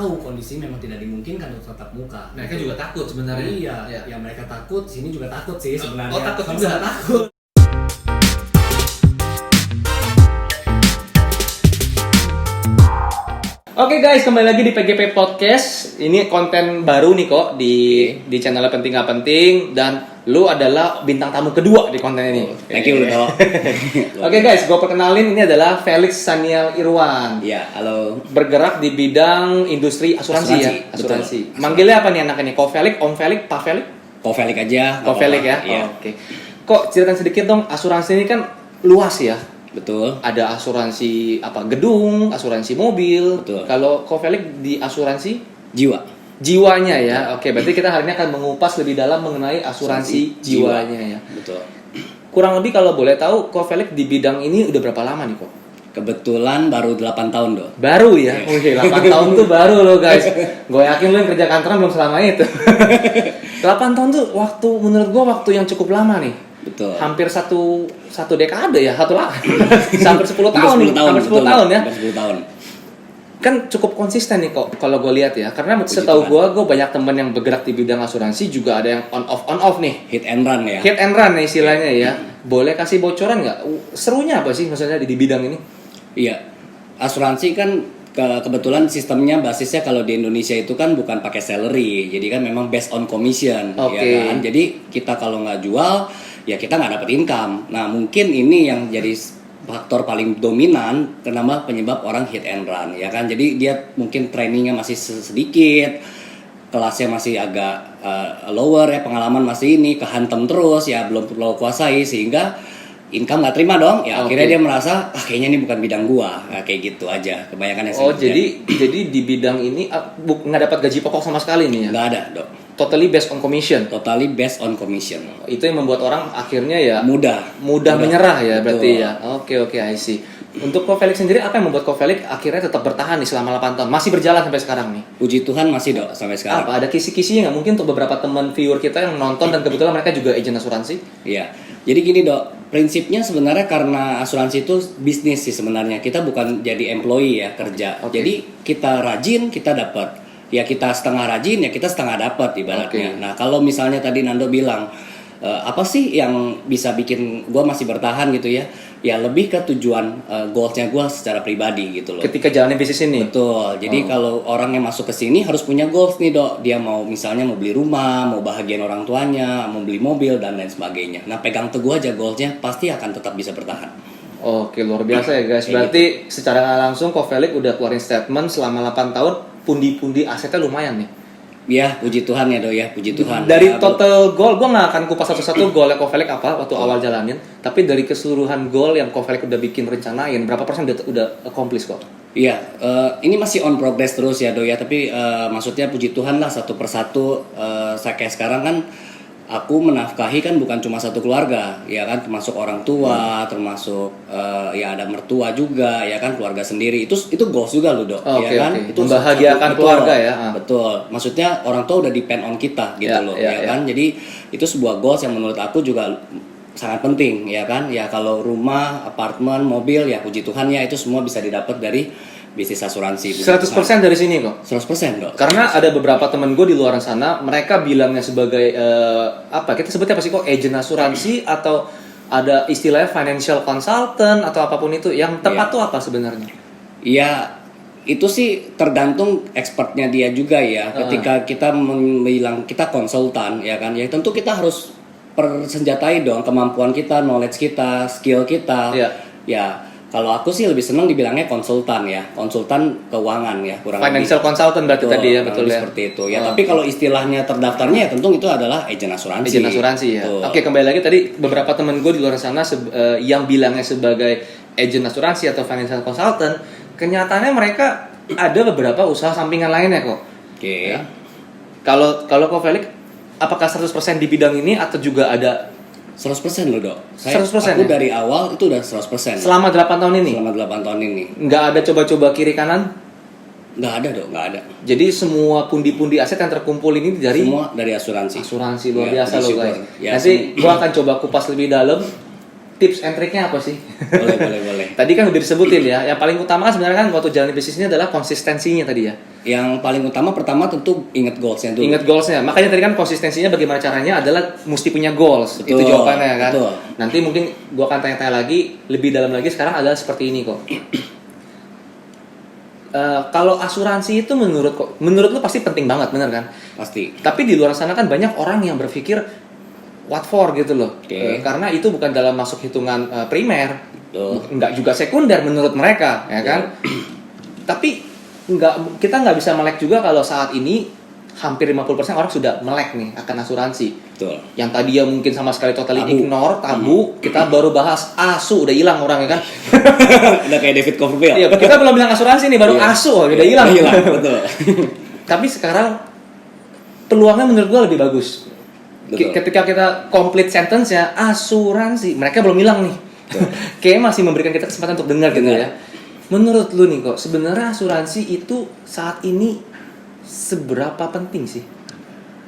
tahu kondisi memang tidak dimungkinkan untuk tatap muka. Mereka juga takut sebenarnya. Iya, ya mereka takut, sini juga takut sih sebenarnya. Oh, takut juga takut. Oke guys, kembali lagi di PGP Podcast. Ini konten baru nih kok di channel Penting Gak Penting. Dan lu adalah bintang tamu kedua di konten ini. Thank you Ludo. Oke guys, gue perkenalin, ini adalah Felix Saniel Irwan. Iya, halo. Bergerak di bidang industri asuransi ya. Asuransi. Manggilnya apa nih anaknya nih? Ko Felix, Om Felix, Pak Felix? Ko Felix aja. Ko Felix ya? Iya. Oke. Kok ceritain sedikit dong, asuransi ini kan luas ya. Betul. Ada asuransi apa gedung, asuransi mobil. Betul. Kalau Ko Felix di asuransi Jiwa. jiwanya ya. Oke, berarti kita hari ini akan mengupas lebih dalam mengenai asuransi jiwanya ya. Betul. Kurang lebih kalau boleh tahu, Ko Felix di bidang ini udah berapa lama nih kok? Kebetulan baru 8 tahun dong. Baru ya? Oke, 8 tahun tuh baru loh guys. Gue yakin lo yang kerja kantoran belum selama itu. 8 tahun tuh waktu, menurut gue waktu yang cukup lama nih. Betul. Hampir satu dekade ya, hampir 10 tahun. Hampir 10 tahun, hampir 10 tahun ya. Hampir 10 tahun. Kan cukup konsisten nih kok kalau gue lihat ya, karena Puji setahu Tuhan. gue banyak temen yang bergerak di bidang asuransi juga ada yang on off nih, Hit and run ya. hit and run nih istilahnya ya. Boleh kasih bocoran nggak, serunya apa sih maksudnya di bidang ini? Iya. Asuransi kan kebetulan sistemnya basisnya kalau di Indonesia itu kan bukan pakai salary, jadi kan memang based on commission, Oke. ya kan. Jadi kita kalau nggak jual, ya kita nggak dapat income. Nah mungkin ini yang jadi faktor paling dominan kenapa penyebab orang hit and run, ya kan. Jadi dia mungkin trainingnya masih sedikit, kelasnya masih agak lower ya, pengalaman masih ini, kehantem terus ya, belum perlu kuasai sehingga income nggak terima dong ya. Akhirnya Oke. dia merasa kayaknya ini bukan bidang gua. Nah, kayak gitu aja kebanyakan yang Oh saya jadi di bidang ini nggak dapat gaji pokok sama sekali nih ya? nggak ada dok, Totally based on commission. totally based on commission. Itu yang membuat orang akhirnya ya Mudah menyerah ya berarti Betul. ya. Oke, I see. Untuk Ko Felix sendiri, apa yang membuat Ko Felix akhirnya tetap bertahan nih selama 8 tahun? Masih berjalan sampai sekarang nih? Puji Tuhan masih dok sampai sekarang. Apa? Ada kisi-kisinya nggak mungkin untuk beberapa teman viewer kita yang nonton dan kebetulan mereka juga agent asuransi? Iya. Jadi gini dok, prinsipnya sebenarnya karena asuransi itu bisnis sih sebenarnya. Kita bukan jadi employee ya, kerja. Oke. Jadi kita rajin kita dapat. Ya kita setengah rajin ya kita setengah dapat ibaratnya. Oke. Nah kalau misalnya tadi Nando bilang apa sih yang bisa bikin gue masih bertahan gitu ya? Ya lebih ke tujuan goalsnya gue secara pribadi gitu loh. Ketika jalanin bisnis ini? Betul. Jadi kalau orang yang masuk ke sini harus punya goals nih dok. Dia mau misalnya mau beli rumah, mau bahagiain orang tuanya, mau beli mobil dan lain sebagainya. Nah pegang teguh aja goalsnya, pasti akan tetap bisa bertahan. Oke, luar biasa ya guys. Berarti secara nggak langsung Ko Felix udah keluarin statement selama 8 tahun pundi-pundi asetnya lumayan nih. Ya puji Tuhan ya dok ya, puji Tuhan. Dari Ya, total goal, gue nggak akan kupas satu-satu goalnya Ko Felix apa waktu awal jalanin. Tapi dari keseluruhan goal yang Ko Felix udah bikin rencanain, berapa persen udah accomplish kok? Iya, ini masih on progress terus ya dok ya. Tapi maksudnya puji Tuhan lah satu persatu. Saya kayak sekarang kan aku menafkahi kan bukan cuma satu keluarga, ya kan, termasuk orang tua, termasuk ya ada mertua juga, ya kan, keluarga sendiri. Itu goals juga loh dok, Oke, ya kan. oke. Itu Membahagiakan betul, keluarga ya. Betul. Maksudnya orang tua udah depend on kita gitu Ya, loh, ya, ya kan. Jadi itu sebuah goals yang menurut aku juga sangat penting, ya kan. Ya kalau rumah, apartemen, mobil, ya puji Tuhan ya itu semua bisa didapat dari bisnis asuransi. 100% dari sini kok. 100% dok. Karena ada beberapa temen gue di luar sana, mereka bilangnya sebagai apa? Kita sebutnya apa sih kok? Agent asuransi atau ada istilahnya financial consultant atau apapun itu. Yang tepat Iya. tuh apa sebenarnya? Iya, itu sih tergantung expertnya dia juga ya. Ketika kita bilang kita konsultan, ya kan, ya tentu kita harus persenjatai dong kemampuan kita, knowledge kita, skill kita. Iya. Ya, kalau aku sih lebih senang dibilangnya konsultan ya, konsultan keuangan ya, kurang Financial consultant berarti tadi ya, betul ya. Seperti itu ya. Tapi kalau istilahnya terdaftarnya ya tentu itu adalah agent asuransi. Agent asuransi ya. Betul. Oke, kembali lagi tadi beberapa temen gue di luar sana yang bilangnya sebagai agent asuransi atau financial consultant, kenyataannya mereka ada beberapa usaha sampingan lainnya kok. Oke. Ya. Kalau Ko Felix, apakah 100% di bidang ini atau juga ada 100% loh dok. 100% Aku ya? dari awal itu udah 100%. selama 8 tahun ini? Selama 8 tahun ini. Nggak ada coba-coba kiri kanan? Nggak ada dok, nggak ada. Jadi semua pundi-pundi aset yang terkumpul ini dari Semua dari asuransi. asuransi luar Ya, biasa loh bersyukur. guys. Ya, Nanti gua akan coba kupas lebih dalam tips and triknya apa sih? Boleh. Tadi kan udah disebutin ya. Yang paling utama kan sebenarnya kan waktu jalan bisnis ini adalah konsistensinya tadi ya. Yang paling utama pertama tentu ingat goalsnya dulu. Ingat goalsnya. Makanya tadi kan konsistensinya bagaimana caranya adalah mesti punya goals. Betul, itu jawabannya kan. betul. Nanti mungkin gua akan tanya-tanya lagi lebih dalam lagi sekarang adalah seperti ini kok. Kalau asuransi itu menurut lu pasti penting banget, bener kan? Pasti. Tapi di luar sana kan banyak orang yang berpikir what for gitu loh. Oke. Karena itu bukan dalam masuk hitungan primer, Betul. nggak juga sekunder menurut mereka, ya kan? Tapi kita nggak bisa melek juga kalau saat ini hampir 50% orang sudah melek nih akan asuransi. Betul. Yang tadi ya mungkin sama sekali totally Tabu. ignore, tabu. Kita baru bahas asu udah hilang orang ya kan? Udah kayak David Copperfield. Iya, kita belum bilang asuransi nih, baru Iya. asu udah hilang. Betul. Tapi sekarang peluangnya menurut gua lebih bagus. Betul. Ketika kita complete sentence-nya asuransi, mereka belum hilang nih. Kayaknya masih memberikan kita kesempatan untuk dengar gitu ya. Menurut lu nih kok, sebenarnya asuransi itu saat ini seberapa penting sih?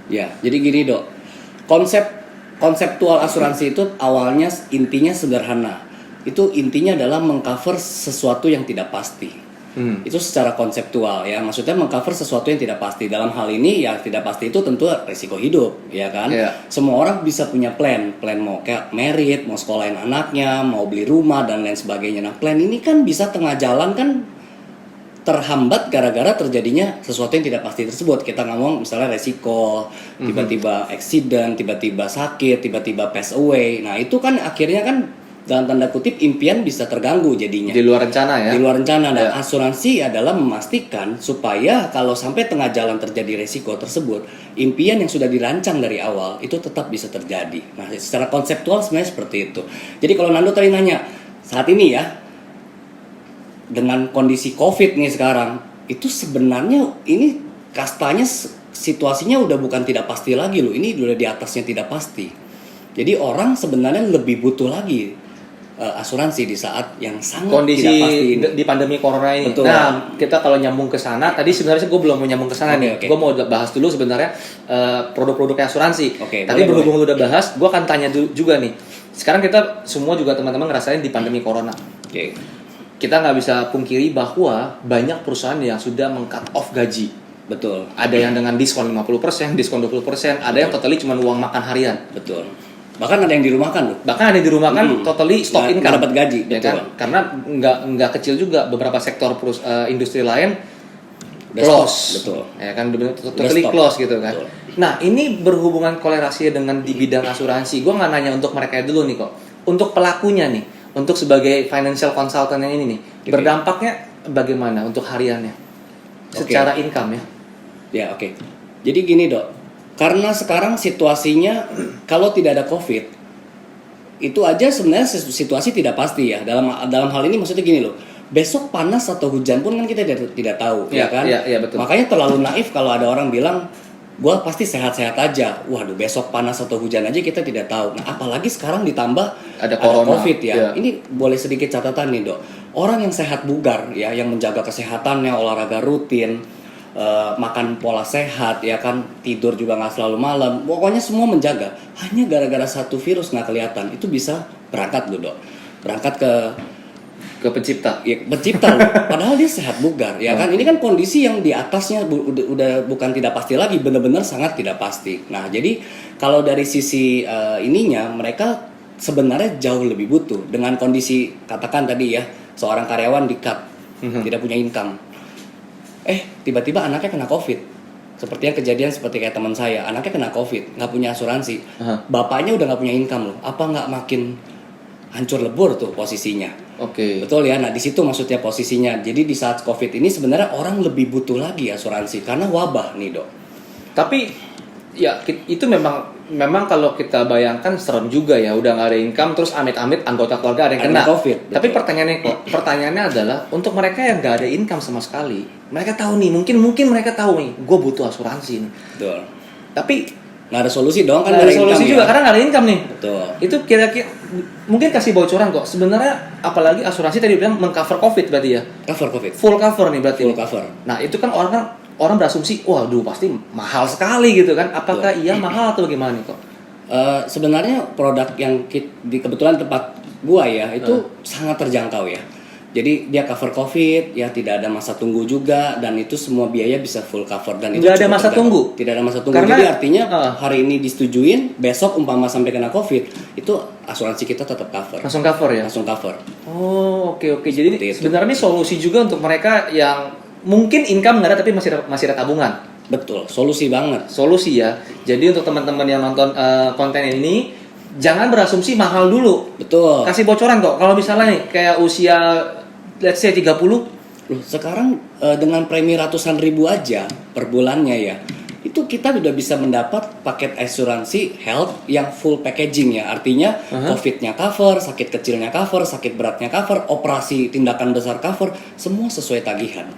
Ya, jadi gini Dok. Konseptual asuransi itu awalnya intinya sederhana. Itu intinya adalah mengcover sesuatu yang tidak pasti. Itu secara konseptual ya, maksudnya mengcover sesuatu yang tidak pasti. Dalam hal ini ya tidak pasti itu tentu resiko hidup, ya kan? Iya. Semua orang bisa punya plan mau kayak merit, mau sekolahin anaknya, mau beli rumah dan lain sebagainya. Nah, plan ini kan bisa tengah jalan kan terhambat gara-gara terjadinya sesuatu yang tidak pasti tersebut. Kita ngomong misalnya resiko, tiba-tiba accident, tiba-tiba sakit, tiba-tiba pass away. Nah, itu kan akhirnya kan dalam tanda kutip impian bisa terganggu jadinya. Di luar rencana ya? Di luar rencana. Dan Ya. asuransi adalah memastikan supaya kalau sampai tengah jalan terjadi resiko tersebut, impian yang sudah dirancang dari awal itu tetap bisa terjadi. Nah, secara konseptual sebenarnya seperti itu. Jadi kalau Nando tadi nanya, saat ini ya, dengan kondisi COVID nih sekarang, itu sebenarnya ini kastanya situasinya udah bukan tidak pasti lagi loh. Ini udah di atasnya tidak pasti. Jadi orang sebenarnya lebih butuh lagi asuransi di saat yang sangat Kondisi tidak pasti ini. di pandemi corona ini. Betul. Nah, kita kalau nyambung ke sana, tadi sebenarnya gue belum mau nyambung ke sana nih. Oke. Gue mau bahas dulu sebenarnya produk-produknya asuransi. Oke, Tapi boleh, berhubung lu udah bahas, gue akan tanya juga nih. Sekarang kita semua juga teman-teman ngerasain di pandemi corona. Oke. Kita nggak bisa pungkiri bahwa banyak perusahaan yang sudah meng-cut off gaji. Betul. Ada yang dengan diskon 50%, diskon 20%, ada yang totally cuma uang makan harian. Betul. Bahkan ada yang dirumahkan loh. Bahkan ada yang dirumahkan totally stop Nggak income. dapat gaji, ya betul. kan? Karena nggak kecil juga beberapa sektor industri lain Udah close. stop, betul. Ya kan benar totally stop. close gitu kan. Betul. Nah, ini berhubungan kolerasi dengan di bidang asuransi. Gue nggak nanya untuk mereka dulu nih kok. Untuk pelakunya nih, untuk sebagai financial consultant yang ini nih, Oke. berdampaknya bagaimana untuk hariannya? Secara income ya. Ya, oke. Jadi gini, Dok. Karena sekarang situasinya kalau tidak ada COVID, itu aja sebenarnya situasi tidak pasti ya. Dalam hal ini maksudnya gini loh. Besok panas atau hujan pun kan kita tidak tahu, Iya, ya kan? iya, betul. Makanya terlalu naif kalau ada orang bilang gue pasti sehat-sehat aja. Waduh, besok panas atau hujan aja kita tidak tahu. Nah, apalagi sekarang ditambah Ada corona. COVID ya. Iya. Ini boleh sedikit catatan nih, Dok. Orang yang sehat bugar ya, yang menjaga kesehatannya, olahraga rutin, makan pola sehat, ya kan, tidur juga nggak selalu malam. Pokoknya semua menjaga. Hanya gara-gara satu virus nggak kelihatan, itu bisa berangkat loh, Dok. Berangkat Ke pencipta. ya pencipta loh. Padahal dia sehat bugar ya kan. Ini kan kondisi yang di atasnya udah bukan tidak pasti lagi, benar-benar sangat tidak pasti. Nah, jadi kalau dari sisi ininya mereka sebenarnya jauh lebih butuh dengan kondisi katakan tadi ya, seorang karyawan di-cut, tidak punya income. Tiba-tiba anaknya kena COVID. Seperti yang kejadian seperti kayak teman saya, anaknya kena COVID, nggak punya asuransi. Bapaknya udah nggak punya income loh. Apa nggak makin hancur lebur tuh posisinya? Oke. Betul ya. Nah, di situ maksudnya posisinya. Jadi di saat COVID ini sebenarnya orang lebih butuh lagi asuransi karena wabah nih, Dok. Tapi ya itu memang kalau kita bayangkan serem juga ya, udah nggak ada income terus amit-amit anggota keluarga ada yang kena Ada COVID, Tapi betul. pertanyaannya adalah untuk mereka yang nggak ada income sama sekali, mereka tahu nih, mungkin mereka tahu nih, gue butuh asuransi nih. Betul. Tapi Nggak ada solusi dong kan, nggak ada income solusi juga ya. karena nggak ada income nih. Betul. Itu kira-kira mungkin kasih bocoran kok. Sebenarnya apalagi asuransi tadi bilang mengcover COVID berarti ya, Cover COVID. full cover nih berarti. Full cover. Nah itu kan orang berasumsi, waduh pasti mahal sekali gitu kan. Apakah iya mahal atau bagaimana nih kok? Sebenarnya produk yang kebetulan tempat gua ya itu sangat terjangkau ya. Jadi dia cover COVID, ya tidak ada masa tunggu juga, dan itu semua biaya bisa full cover, dan itu Nggak ada masa tunggu? Tidak ada masa tunggu. Karena, jadi artinya hari ini disetujuin, besok umpama sampai kena COVID, itu asuransi kita tetap cover. Langsung cover ya? Langsung cover. Oh, oke. Jadi Seperti itu. sebenarnya ini solusi juga untuk mereka yang mungkin income nggak ada tapi masih ada tabungan. Betul, solusi banget. Solusi ya. Jadi untuk teman-teman yang nonton konten ini, jangan berasumsi mahal dulu. Betul. Kasih bocoran kok. Kalau misalnya nih kayak usia let's say 30. Loh, sekarang dengan premi ratusan ribu aja per bulannya ya, itu kita udah bisa mendapat paket asuransi health yang full packaging ya. Artinya COVID-nya cover, sakit kecilnya cover, sakit beratnya cover, operasi tindakan besar cover, semua sesuai tagihan.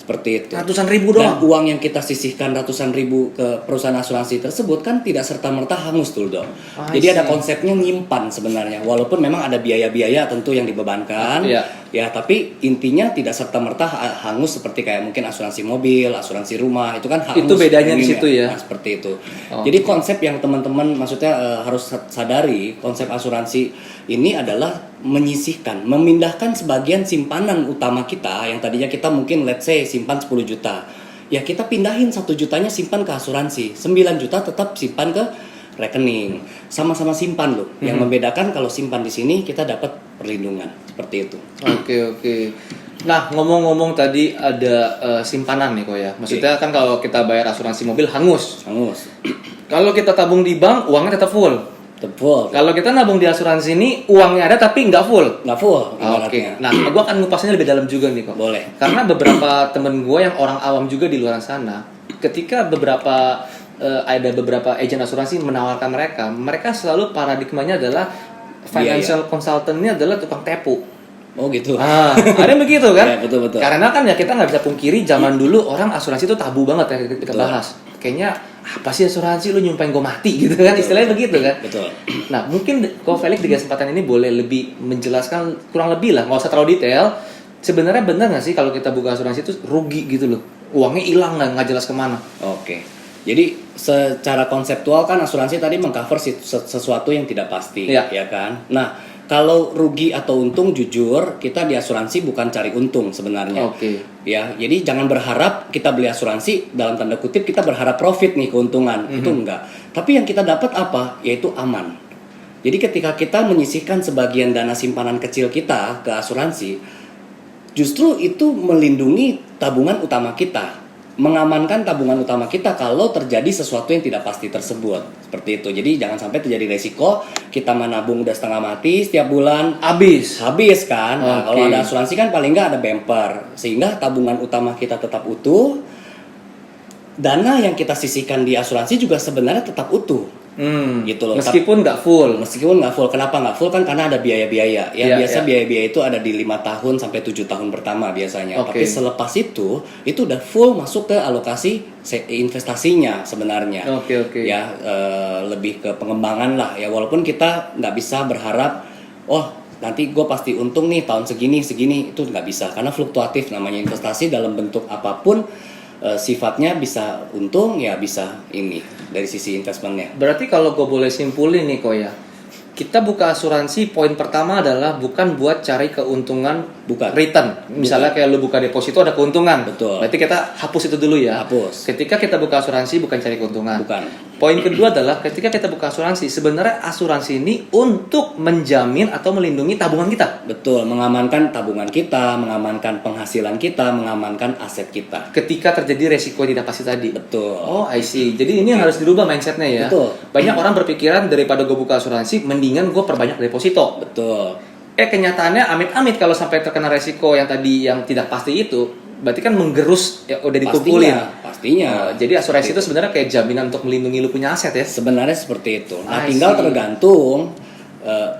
Seperti itu. Ratusan ribu Dan doang. uang yang kita sisihkan ratusan ribu ke perusahaan asuransi tersebut kan tidak serta-merta hangus tuh dong. Jadi ada konsepnya nyimpan sebenarnya. Walaupun memang ada biaya-biaya tentu yang dibebankan. Ya, tapi intinya tidak serta-merta hangus seperti kayak mungkin asuransi mobil, asuransi rumah, itu kan hangus. Itu bedanya di situ ya. Nah, seperti itu. Jadi konsep yang teman-teman maksudnya harus sadari, konsep asuransi ini adalah menyisihkan, memindahkan sebagian simpanan utama kita yang tadinya kita mungkin let's say simpan 10 juta. Ya kita pindahin 1 jutanya simpan ke asuransi, 9 juta tetap simpan ke rekening. Sama-sama simpan loh. Yang membedakan kalau simpan di sini kita dapat perlindungan. Seperti itu. Oke. Nah, ngomong-ngomong tadi ada simpanan nih kok ya. Maksudnya kan kalau kita bayar asuransi mobil hangus. Kalau kita tabung di bank, uangnya tetap full. Kalau kita nabung di asuransi ini, uangnya ada tapi nggak full. Oke. Nah, gue akan ngupasnya lebih dalam juga nih kok. Boleh. Karena beberapa temen gue yang orang awam juga di luar sana, ketika ada beberapa agen asuransi menawarkan mereka selalu paradigmanya adalah financial consultant-nya adalah tukang tepu. Oh gitu. Ada begitu kan? Ya, betul. Karena kan ya kita nggak bisa pungkiri zaman dulu orang asuransi itu tabu banget ya kita bahas. Kayaknya apa sih asuransi, lu nyumpain gue mati gitu kan, istilahnya begitu kan. Betul. Nah mungkin kok Felix di kesempatan ini boleh lebih menjelaskan kurang lebih lah, nggak usah terlalu detail. Sebenarnya benar nggak sih kalau kita buka asuransi itu rugi gitu loh, uangnya hilang nggak jelas kemana. Oke. Jadi secara konseptual kan asuransi tadi mengcover sesuatu yang tidak pasti, ya kan. Nah kalau rugi atau untung, jujur kita di asuransi bukan cari untung sebenarnya. Ya, jadi jangan berharap kita beli asuransi dalam tanda kutip kita berharap profit nih, keuntungan. Itu enggak. Tapi yang kita dapat apa? Yaitu aman. Jadi ketika kita menyisihkan sebagian dana simpanan kecil kita ke asuransi, justru itu melindungi tabungan utama kita, mengamankan tabungan utama kita kalau terjadi sesuatu yang tidak pasti tersebut. Seperti itu. Jadi jangan sampai terjadi resiko kita menabung udah setengah mati setiap bulan habis kan. Nah, kalau ada asuransi kan paling nggak ada bumper, sehingga tabungan utama kita tetap utuh. Dana yang kita sisihkan di asuransi juga sebenarnya tetap utuh. Gitu loh. Meskipun nggak full. Kenapa nggak full? Kan karena ada biaya-biaya. Biaya-biaya itu ada di 5 tahun sampai 7 tahun pertama biasanya. Tapi selepas itu udah full masuk ke alokasi investasinya sebenarnya. Ya lebih ke pengembangan lah. Ya walaupun kita nggak bisa berharap, nanti gue pasti untung nih tahun segini itu nggak bisa, karena fluktuatif namanya investasi dalam bentuk apapun. Sifatnya bisa untung ya bisa ini dari sisi investmentnya. Berarti kalau gue boleh simpulin nih kok ya, kita buka asuransi poin pertama adalah bukan buat cari keuntungan, return. Misalnya kayak lu buka deposito ada keuntungan. Betul. Berarti kita hapus itu dulu ya. Ketika kita buka asuransi bukan cari keuntungan. Poin kedua adalah ketika kita buka asuransi, sebenarnya asuransi ini untuk menjamin atau melindungi tabungan kita. Betul, mengamankan tabungan kita, mengamankan penghasilan kita, mengamankan aset kita. Ketika terjadi resiko yang tidak pasti tadi. Betul. I see. Jadi ini harus dirubah mindsetnya ya. Betul. Banyak orang berpikiran daripada gue buka asuransi, mendingan gue perbanyak deposito. Betul. Kenyataannya amit-amit kalau sampai terkena resiko yang tadi yang tidak pasti itu, berarti kan menggerus ya udah dikumpulin. Pastinya. Jadi asuransi itu sebenarnya kayak jaminan untuk melindungi lu punya aset ya. Sebenarnya seperti itu. Nah, tinggal tergantung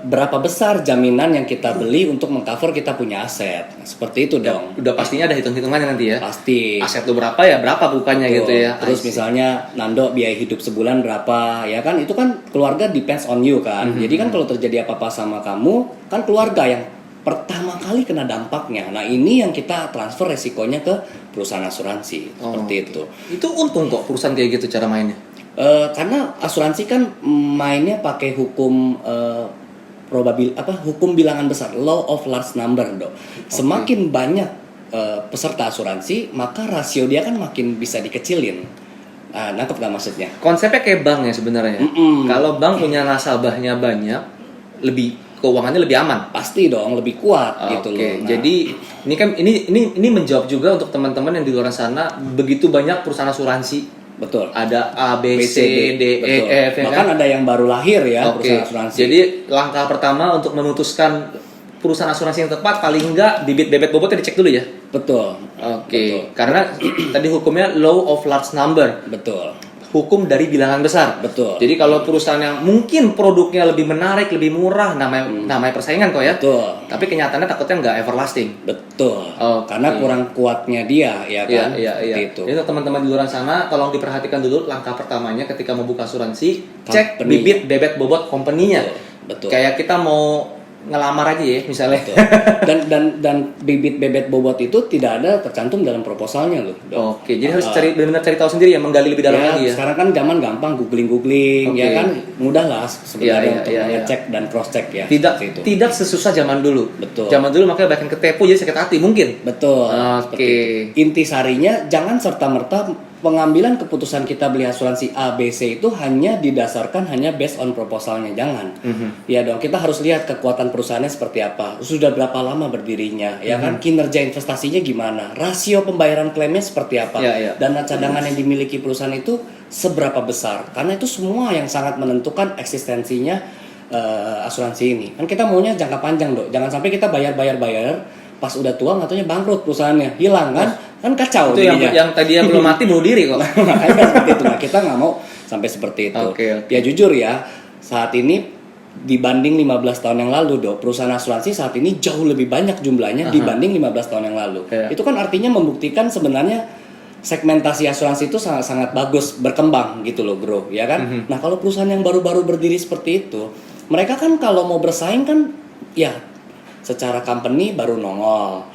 berapa besar jaminan yang kita beli untuk mengcover kita punya aset. Seperti itu dong. Udah pastinya ada hitung-hitungannya nanti ya. Pasti. Aset lu berapa ya, berapa bukannya gitu ya. Terus misalnya Nando biaya hidup sebulan berapa, ya kan itu kan keluarga depends on you kan. Jadi kan kalau terjadi apa-apa sama kamu, kan keluarga yang pertama kali kena dampaknya. Nah ini yang kita transfer resikonya ke perusahaan asuransi. Seperti itu. Itu untung kok perusahaan kayak gitu cara mainnya. Karena asuransi kan mainnya pakai hukum hukum bilangan besar, law of large number, Dok. Semakin banyak peserta asuransi, maka rasio dia kan makin bisa dikecilin. Nangkep gak maksudnya? Konsepnya kayak bank ya sebenarnya. Kalau bank punya nasabahnya banyak, keuangannya lebih aman. Pasti dong, lebih kuat gitu loh. Nah, jadi ini kan ini menjawab juga untuk teman-teman yang di luar sana, begitu banyak perusahaan asuransi. betul. Ada A, B, C, D, E, betul. F. Ya Bahkan kan? ada yang baru lahir ya perusahaan asuransi. Jadi langkah pertama untuk memutuskan perusahaan asuransi yang tepat, paling enggak bibit bebet bobotnya dicek dulu ya. Betul. Betul. Karena tadi hukumnya law of large number. Betul. Hukum dari bilangan besar. Betul. Jadi kalau perusahaan yang mungkin produknya lebih menarik, lebih murah, namanya persaingan kok ya. Betul. Tapi kenyataannya takutnya nggak everlasting. Betul. Karena kurang kuatnya dia, ya kan? Iya. Itu. Jadi untuk teman-teman di luar sana, tolong diperhatikan dulu langkah pertamanya ketika mau buka asuransi, cek Company. bibit bebet bobot company-nya. Betul. Kayak kita mau ngelamar aja ya misalnya. Betul. dan bibit bebet bobot itu tidak ada tercantum dalam proposalnya loh, Dok. Oke, jadi harus benar-benar cari tahu sendiri ya, menggali lebih dalam lagi ya. Sekarang kan zaman gampang googling, Oke. ya kan, mudah lah sebenarnya untuk Iya. ngecek dan cross check ya. Tidak seperti itu. tidak sesusah zaman dulu. Betul. Zaman dulu makanya bahkan ketepu jadi sakit hati mungkin. Betul. Oke. Seperti itu. Intisarinya jangan serta-merta pengambilan keputusan kita beli asuransi A, B, C itu hanya didasarkan hanya based on proposalnya, jangan. Ya dong, kita harus lihat kekuatan perusahaannya seperti apa, sudah berapa lama berdirinya, ya kan, kinerja investasinya gimana, rasio pembayaran klaimnya seperti apa, dana cadangan yang dimiliki perusahaan itu seberapa besar, karena itu semua yang sangat menentukan eksistensinya asuransi ini. Kan kita maunya jangka panjang, Dok, jangan sampai kita bayar pas udah tua nggak nyebangkrut perusahaannya, hilang kan kacau Itu yang tadi belum mati bunuh diri kok. Makanya kan seperti itu. Nah, kita nggak mau sampai seperti itu. Oke. Ya jujur ya, saat ini dibanding 15 tahun yang lalu, Dok, perusahaan asuransi saat ini jauh lebih banyak jumlahnya dibanding 15 tahun yang lalu. Itu kan artinya membuktikan sebenarnya segmentasi asuransi itu sangat bagus berkembang gitu loh, bro, ya kan? Nah, kalau perusahaan yang baru-baru berdiri seperti itu, mereka kan kalau mau bersaing kan ya secara company baru nongol,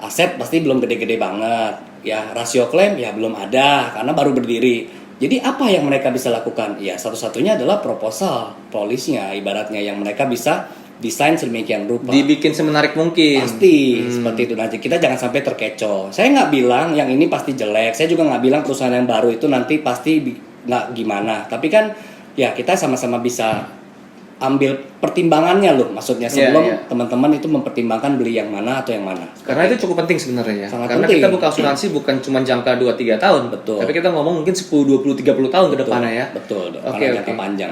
aset pasti belum gede-gede banget, ya rasio klaim ya belum ada karena baru berdiri. Jadi apa yang mereka bisa lakukan? Ya satu-satunya adalah proposal, polisnya ibaratnya yang mereka bisa desain sedemikian rupa. Dibikin semenarik mungkin. Pasti seperti itu. Nanti kita jangan sampai terkecoh. Saya nggak bilang yang ini pasti jelek. Saya juga nggak bilang perusahaan yang baru itu nanti pasti nggak gimana. Tapi kan ya kita sama-sama bisa ambil pertimbangannya loh, maksudnya sebelum teman-teman itu mempertimbangkan beli yang mana atau yang mana. Karena itu cukup penting sebenarnya ya. Karena penting. kita buka asuransi bukan cuma jangka 2-3 tahun. Betul. Tapi kita ngomong mungkin 10, 20, 30 tahun ke depannya ya. Betul. Oke. Jangka panjang.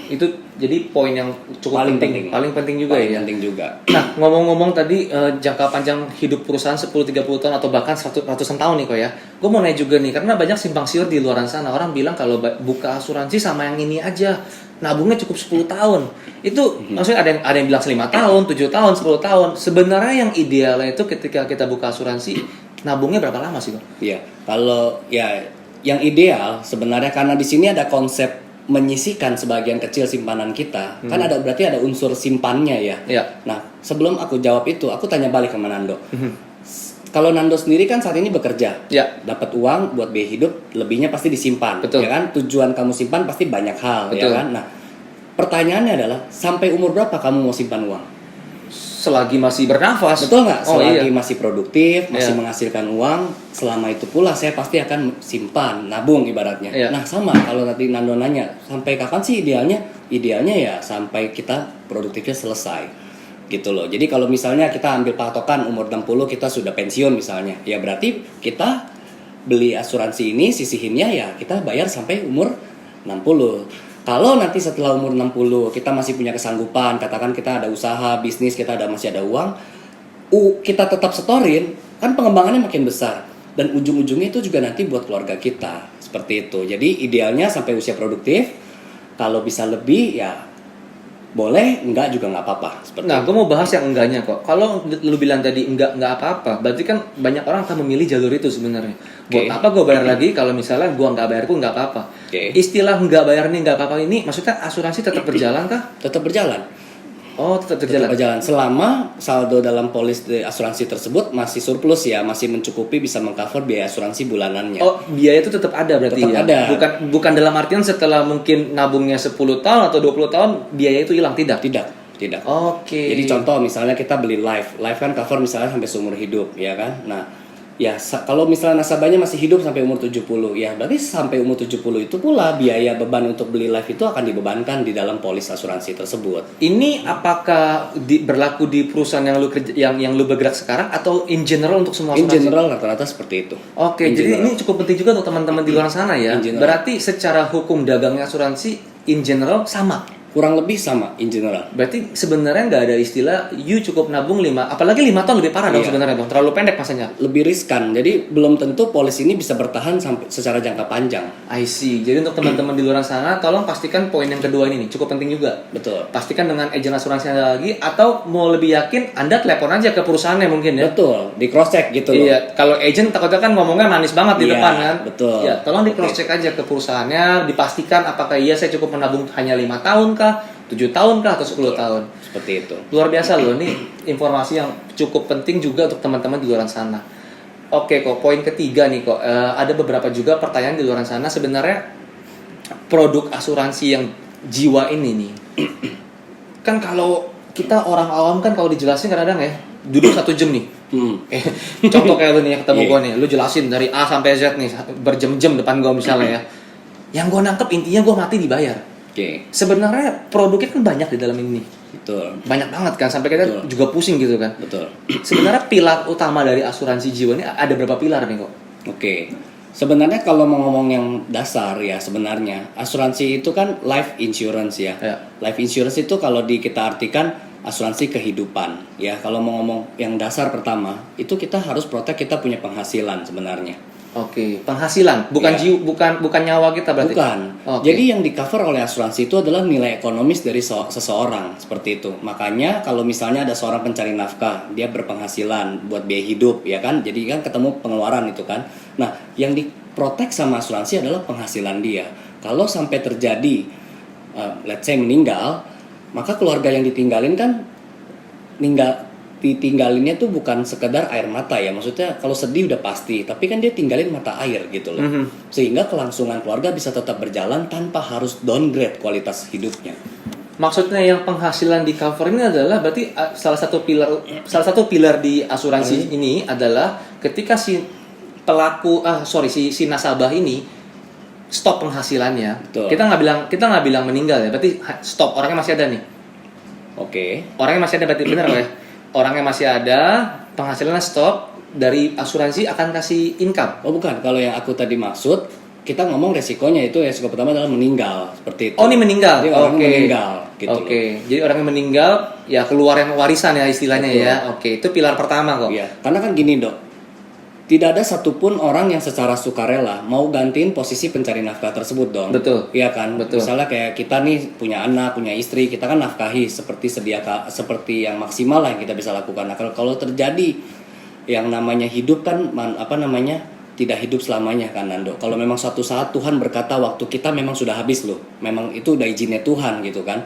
Itu jadi poin yang cukup Paling penting. penting. Paling penting juga Paling ya. penting juga. Nah, ngomong-ngomong tadi jangka panjang hidup perusahaan 10-30 tahun atau bahkan ratusan tahun nih kok ya. Gue mau nanya juga nih, karena banyak simpang siur di luar sana. Orang bilang kalau buka asuransi sama yang ini aja, nabungnya cukup 10 tahun. Itu maksudnya ada yang bilang 5 tahun, 7 tahun, 10 tahun. Sebenarnya yang idealnya itu ketika kita buka asuransi, nabungnya berapa lama sih kok? Iya, kalau ya yang ideal sebenarnya karena di sini ada konsep menyisihkan sebagian kecil simpanan kita, kan berarti ada unsur simpannya ya. Iya. Nah, sebelum aku jawab itu, aku tanya balik ke Nando. Kalau Nando sendiri kan saat ini bekerja, dapat uang buat biaya hidup, lebihnya pasti disimpan, Betul. ya kan? Tujuan kamu simpan pasti banyak hal, Betul. ya kan? Nah, pertanyaannya adalah sampai umur berapa kamu mau simpan uang? Selagi masih bernafas. Betul nggak? Selagi iya. masih produktif, masih Iya. menghasilkan uang, selama itu pula saya pasti akan simpan, nabung ibaratnya. Iya. Nah sama kalau nanti Nando nanya, sampai kapan sih idealnya? Idealnya ya sampai kita produktifnya selesai. Gitu loh. Jadi kalau misalnya kita ambil patokan umur 60 kita sudah pensiun misalnya, ya berarti kita beli asuransi ini sisihinnya ya kita bayar sampai umur 60. Kalau nanti setelah umur 60 kita masih punya kesanggupan, katakan kita ada usaha, bisnis, kita masih ada uang, kita tetap setorin, kan pengembangannya makin besar. Dan ujung-ujungnya itu juga nanti buat keluarga kita, seperti itu. Jadi idealnya sampai usia produktif, kalau bisa lebih ya boleh, enggak juga nggak apa-apa. Nah, gue mau bahas yang enggaknya kok. Kalau lu bilang tadi enggak apa-apa, berarti kan banyak orang akan memilih jalur itu sebenarnya. Buat apa gue bayar lagi kalau misalnya gue nggak bayar pun nggak apa-apa. Istilah nggak bayar nih nggak apa-apa ini, maksudnya asuransi tetap berjalan kah? Tetap berjalan. Oh, tetap berjalan. Selama saldo dalam polis asuransi tersebut masih surplus ya, masih mencukupi bisa mengcover biaya asuransi bulanannya. Oh, biaya itu tetap ada berarti tetap ya? ada. Bukan dalam artian setelah mungkin nabungnya 10 tahun atau 20 tahun biaya itu hilang, tidak? Tidak. Tidak. Oke. Jadi contoh misalnya kita beli life kan cover misalnya sampai seumur hidup, ya kan? Nah, ya kalau misalnya nasabahnya masih hidup sampai umur 70, ya berarti sampai umur 70 itu pula biaya beban untuk beli life itu akan dibebankan di dalam polis asuransi tersebut. Ini apakah berlaku di perusahaan yang lu kerja, yang lu bergerak sekarang atau in general untuk semua In asuransi? general rata-rata seperti itu. Oke, In jadi general. ini cukup penting juga untuk teman-teman di luar sana ya. In general. Berarti secara hukum dagangnya asuransi in general sama. Kurang lebih sama in general. Berarti sebenarnya nggak ada istilah you cukup nabung 5, apalagi 5 tahun lebih parah dong Iya. sebenarnya dong. Terlalu pendek masanya. Lebih riskan. Jadi belum tentu polis ini bisa bertahan sampai secara jangka panjang. I see. Jadi untuk teman-teman di luar sana, tolong pastikan poin yang kedua ini nih cukup penting juga. Betul. Pastikan dengan agen asuransi Anda lagi, atau mau lebih yakin Anda telepon aja ke perusahaannya mungkin ya. Betul, di cross check gitu loh. Iya, kalau agent takutnya kan ngomongnya manis banget di Iya, depan kan. betul. Ya, tolong di cross check aja ke perusahaannya, dipastikan apakah iya saya cukup menabung hanya 5 tahun kah, 7 tahun kah, atau 10 tahun. Seperti itu. Luar biasa loh, ini informasi yang cukup penting juga untuk teman-teman di luar sana. Oke kok, poin ketiga nih kok, ada beberapa juga pertanyaan di luar sana. Sebenarnya produk asuransi yang jiwa ini nih, kan kalau kita orang awam kan kalau dijelasin kadang-kadang ya, duduk 1 jam nih. Contoh kayak lu nih yang ketemu Iya. gue nih, lu jelasin dari A sampai Z nih, berjam-jam depan gue misalnya ya. Yang gue nangkep intinya gue mati dibayar. Oke, Sebenarnya produknya kan banyak di dalam ini. betul. Banyak banget kan, sampai kita Betul. juga pusing gitu kan. Betul. Sebenarnya pilar utama dari asuransi jiwa ini ada berapa pilar nih kok? Oke. Sebenarnya kalau mau ngomong yang dasar ya sebenarnya asuransi itu kan life insurance ya. Ya. Life insurance itu kalau kita artikan asuransi kehidupan ya. Kalau mau ngomong yang dasar pertama itu kita harus protect kita punya penghasilan sebenarnya. Oke, penghasilan, bukan Ya. bukan nyawa kita berarti. Bukan. Oke. Jadi yang di cover oleh asuransi itu adalah nilai ekonomis dari seseorang seperti itu. Makanya kalau misalnya ada seorang pencari nafkah, dia berpenghasilan buat biaya hidup ya kan. Jadi kan ketemu pengeluaran itu kan. Nah, yang diprotek sama asuransi adalah penghasilan dia. Kalau sampai terjadi let's say meninggal, maka keluarga yang ditinggalin kan ditinggalinnya tuh bukan sekedar air mata ya, maksudnya kalau sedih udah pasti, tapi kan dia tinggalin mata air gitu loh, sehingga kelangsungan keluarga bisa tetap berjalan tanpa harus downgrade kualitas hidupnya. Maksudnya yang penghasilan di cover ini adalah berarti salah satu pilar di asuransi ini adalah ketika si pelaku si nasabah ini stop penghasilannya. Betul. Kita nggak bilang meninggal ya, berarti stop, orangnya masih ada nih. Oke. Orangnya masih ada, berarti benar ya? Orangnya masih ada, penghasilannya stop, dari asuransi akan kasih income. Oh bukan, kalau yang aku tadi maksud kita ngomong resikonya itu resiko pertama adalah meninggal seperti itu. Oh, ini meninggal. Jadi orang Oke. meninggal gitu loh. Oke. Jadi orang yang meninggal ya keluar yang warisan ya istilahnya. Betul. Ya. Oke, itu pilar pertama kok. Iya, karena kan gini dok, tidak ada satupun orang yang secara sukarela mau gantiin posisi pencari nafkah tersebut dong. Betul. Iya kan. Betul. Misalnya kayak kita nih punya anak, punya istri, kita kan nafkahi seperti seperti yang maksimal lah yang kita bisa lakukan. Nah kalau terjadi yang namanya hidup kan tidak hidup selamanya kan Nando. Kalau memang suatu saat Tuhan berkata waktu kita memang sudah habis loh, memang itu udah izinnya Tuhan gitu kan.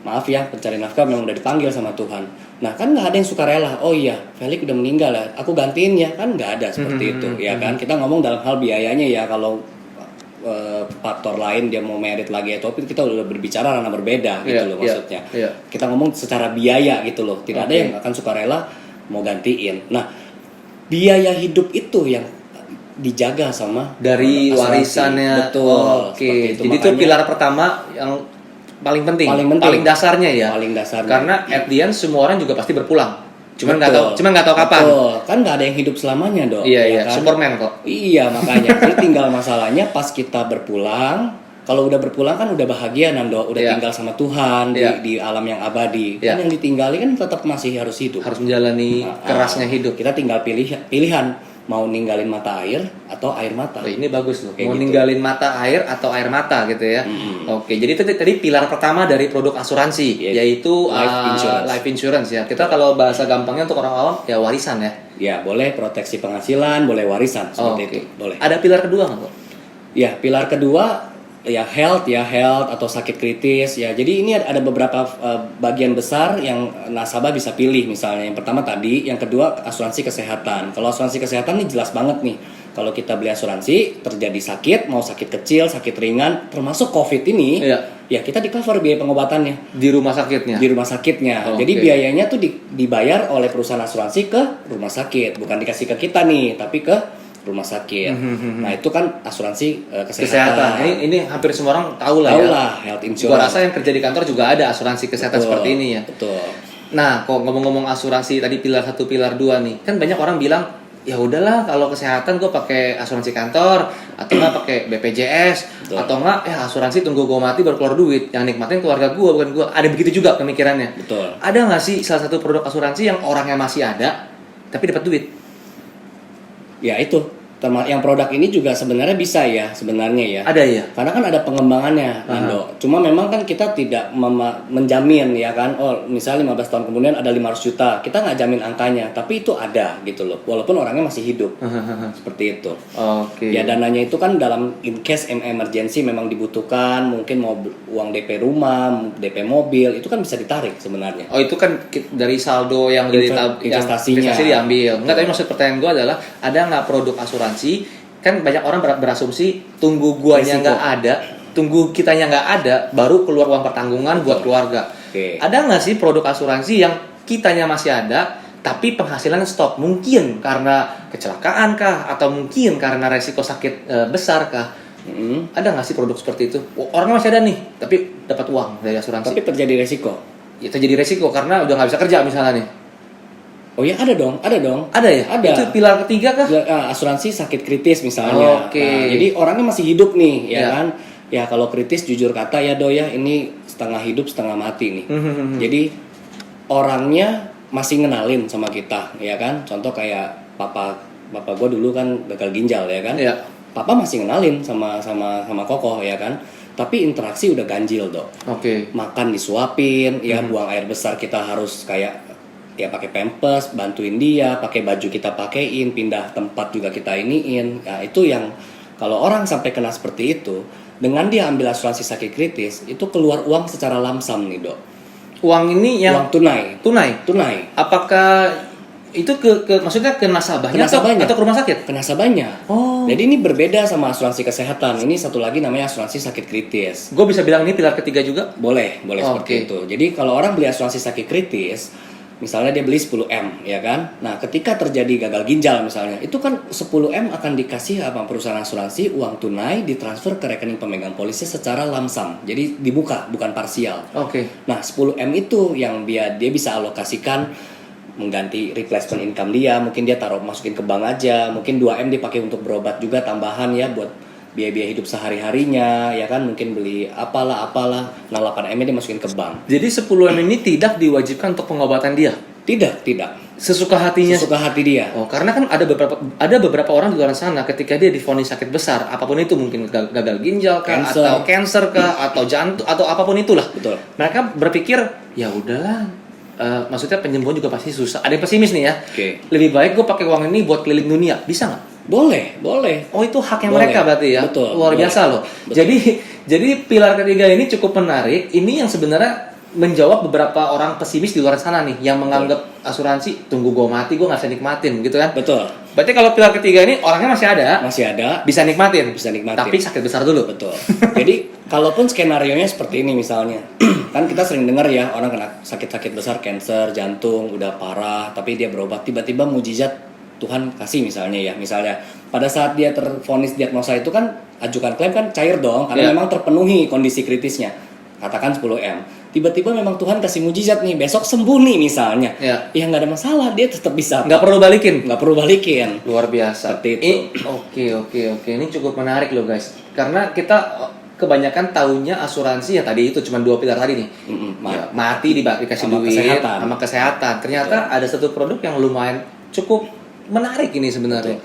Maaf ya, pencari nafkah memang udah dipanggil sama Tuhan. Nah kan nggak ada yang sukarela. Oh iya, Felix udah meninggal ya, aku gantiin ya, kan nggak ada seperti itu ya kan. Kita ngomong dalam hal biayanya ya, kalau faktor lain dia mau merit lagi atau kita udah berbicara ranah berbeda gitu loh maksudnya. Kita ngomong secara biaya gitu loh. Tidak ada yang akan sukarela mau gantiin. Nah biaya hidup itu yang dijaga sama Dari asuransi. warisannya. Betul. Oke. Seperti itu. Jadi itu Makanya- pilar pertama yang paling penting. Paling penting. Paling dasarnya ya. Paling dasarnya. Karena at the end semua orang juga pasti berpulang. Cuman nggak Betul. tahu kapan. Betul. Kan nggak ada yang hidup selamanya dong. Iya, ya iya. kan? Superman kok. Iya makanya. Jadi tinggal masalahnya pas kita berpulang. Kalau udah berpulang kan udah bahagia Nando, udah Iya. tinggal sama Tuhan Iya. di alam yang abadi. Iya. Kan yang ditinggali kan tetap masih harus hidup. Harus menjalani kerasnya hidup. Kita tinggal pilihan mau ninggalin mata air atau air mata. Oh, ini bagus loh. Kayak Mau gitu. ninggalin mata air atau air mata gitu ya. Oke, jadi itu tadi pilar pertama dari produk asuransi, Iya. yaitu Life insurance. ya. Kita kalau bahasa gampangnya untuk orang awam ya warisan ya. Ya boleh proteksi penghasilan, boleh warisan seperti Oke. itu, boleh. Ada pilar kedua nggak kok? Ya, pilar kedua ya health atau sakit kritis ya. Jadi ini ada beberapa bagian besar yang nasabah bisa pilih misalnya. Yang pertama tadi, yang kedua asuransi kesehatan. Kalau asuransi kesehatan ini jelas banget nih. kalau kita beli asuransi terjadi sakit, mau sakit kecil, sakit ringan, termasuk COVID ini, ya kita di cover biaya pengobatannya di rumah sakitnya. di rumah sakitnya. Oke. Jadi biayanya tuh dibayar oleh perusahaan asuransi ke rumah sakit, bukan dikasih ke kita nih, tapi ke rumah sakit. Nah itu kan asuransi kesehatan. Ini hampir semua orang tahu lah Tahu ya. lah, health insurance. Gua rasa yang kerja di kantor juga ada asuransi kesehatan Betul, seperti ini ya. Betul. Nah, kok ngomong-ngomong asuransi tadi pilar 1, pilar 2 nih. Kan banyak orang bilang, ya udahlah kalau kesehatan gue pakai asuransi kantor atau enggak pakai BPJS. Betul. Atau enggak asuransi tunggu gue mati baru keluar duit. Yang nikmatin keluarga gue bukan gue. Ada begitu juga pemikirannya. Betul. Ada nggak sih salah satu produk asuransi yang orangnya masih ada tapi dapat duit? Ya itu. Yang produk ini juga sebenarnya bisa ya, sebenarnya ya. Ada ya? Karena kan ada pengembangannya, Nando. Cuma memang kan kita tidak menjamin ya kan. Oh, misalnya 15 tahun kemudian ada 500 juta. Kita nggak jamin angkanya, tapi itu ada gitu loh. Walaupun orangnya masih hidup. Seperti itu. Oke. Ya dananya itu kan dalam in case emergency memang dibutuhkan, mungkin mau uang DP rumah, DP mobil, itu kan bisa ditarik sebenarnya. Oh itu kan dari saldo yang dari Investasinya. investasi diambil. Enggak, tapi maksud pertanyaan gue adalah ada nggak produk asuransi? Kan banyak orang berasumsi tunggu guanya nggak ada, tunggu kitanya nggak ada, baru keluar uang pertanggungan buat keluarga. Oke. Ada nggak sih produk asuransi yang kitanya masih ada, tapi penghasilannya stop? Mungkin karena kecelakaan kah, atau mungkin karena resiko sakit besar kah? Ada nggak sih produk seperti itu? Orangnya masih ada nih, tapi dapat uang dari asuransi. Tapi terjadi resiko. Ya, terjadi resiko karena udah nggak bisa kerja misalnya nih. Oh ya ada dong. Ada ya? Ada. Itu pilar ketiga kah? Asuransi sakit kritis misalnya. Oke. Nah, jadi orangnya masih hidup nih, ya Ya. kan? Ya kalau kritis jujur kata ya Do ya, ini setengah hidup setengah mati nih. Jadi orangnya masih ngenalin sama kita, ya kan? Contoh kayak papa gue dulu kan gagal ginjal ya kan? Iya. Papa masih ngenalin sama Kokoh ya kan? Tapi interaksi udah ganjil Do. Oke. Makan disuapin, ya buang air besar kita harus kayak ya pakai pampers, bantuin dia, pakai baju kita pakein, pindah tempat juga kita iniin. Nah, itu yang kalau orang sampai kena seperti itu, dengan dia ambil asuransi sakit kritis, itu keluar uang secara lamsam nih, Dok. Uang ini yang uang tunai. Tunai. Apakah itu maksudnya ke nasabahnya, atau ke rumah sakit? Ke nasabahnya. Oh. Jadi ini berbeda sama asuransi kesehatan. Ini satu lagi namanya asuransi sakit kritis. Gue bisa bilang ini pilar ketiga juga? Boleh seperti Oke. itu. Jadi kalau orang beli asuransi sakit kritis, misalnya dia beli 10M, ya kan? Nah, ketika terjadi gagal ginjal misalnya, itu kan 10M akan dikasih apa perusahaan asuransi uang tunai ditransfer ke rekening pemegang polisi secara lamsam. Jadi dibuka, bukan parsial. Oke. Nah, 10M itu yang dia bisa alokasikan mengganti replacement income dia, mungkin dia masukin ke bank aja, mungkin 2M dipakai untuk berobat juga tambahan ya buat biaya-biaya hidup sehari-harinya, ya kan, mungkin beli apalah. Nah, 8M dia masukin ke bank. Jadi 10M ini tidak diwajibkan untuk pengobatan dia? Tidak. Sesuka hatinya? Sesuka hati dia. Oh, karena kan ada beberapa orang di luar sana ketika dia divonis sakit besar, apapun itu, mungkin gagal ginjal kah, atau cancer kah, atau jantung, atau apapun itulah. Betul. Mereka berpikir, ya udahlah, maksudnya penyembuhan juga pasti susah. Ada yang pesimis nih ya. Oke. Lebih baik gue pakai uang ini buat keliling dunia, bisa nggak? Boleh. Oh, itu haknya Boleh. mereka berarti ya. Betul. Luar biasa loh. Betul. Jadi pilar ketiga ini cukup menarik. Ini yang sebenarnya menjawab beberapa orang pesimis di luar sana nih yang menganggap asuransi tunggu gue mati gue nggak bisa nikmatin gitu kan. Betul. Berarti kalau pilar ketiga ini orangnya masih ada, bisa nikmatin. Tapi sakit besar dulu. Betul. Jadi kalaupun skenarionya seperti ini misalnya, kan kita sering dengar ya orang kena sakit-sakit besar, cancer, jantung, udah parah, tapi dia berobat, tiba-tiba mujizat Tuhan kasih misalnya pada saat dia tervonis diagnosa itu kan ajukan klaim kan cair dong karena memang terpenuhi kondisi kritisnya, katakan 10M. Tiba-tiba memang Tuhan kasih mujizat nih, besok sembuh nih misalnya. Ya nggak ada masalah, dia tetap bisa. Nggak perlu balikin. Luar biasa. Seperti itu. Oke. Ini cukup menarik loh guys. Karena kita kebanyakan tahunya asuransi yang tadi itu cuma 2 pilar tadi nih. Mati dikasih sama duit, kesehatan. sama kesehatan. Ternyata ada satu produk yang lumayan cukup menarik ini sebenarnya.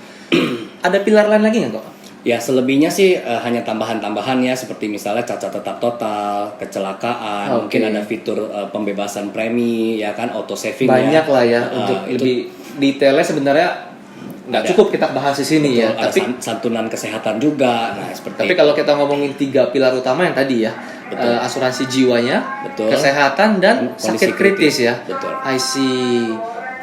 Ada pilar lain lagi nggak kok? Ya selebihnya sih hanya tambahan-tambahan ya, seperti misalnya cacat tetap total, kecelakaan, mungkin ada fitur pembebasan premi, ya kan, auto saving. Banyak lah ya. Untuk lebih detailnya sebenarnya nggak cukup kita bahas di sini. Betul, ya. Ada tapi santunan kesehatan juga. Nah seperti. Tapi kalau kita ngomongin 3 pilar utama yang tadi ya, asuransi jiwanya, betul, kesehatan dan sakit kritis ya. Betul. I see.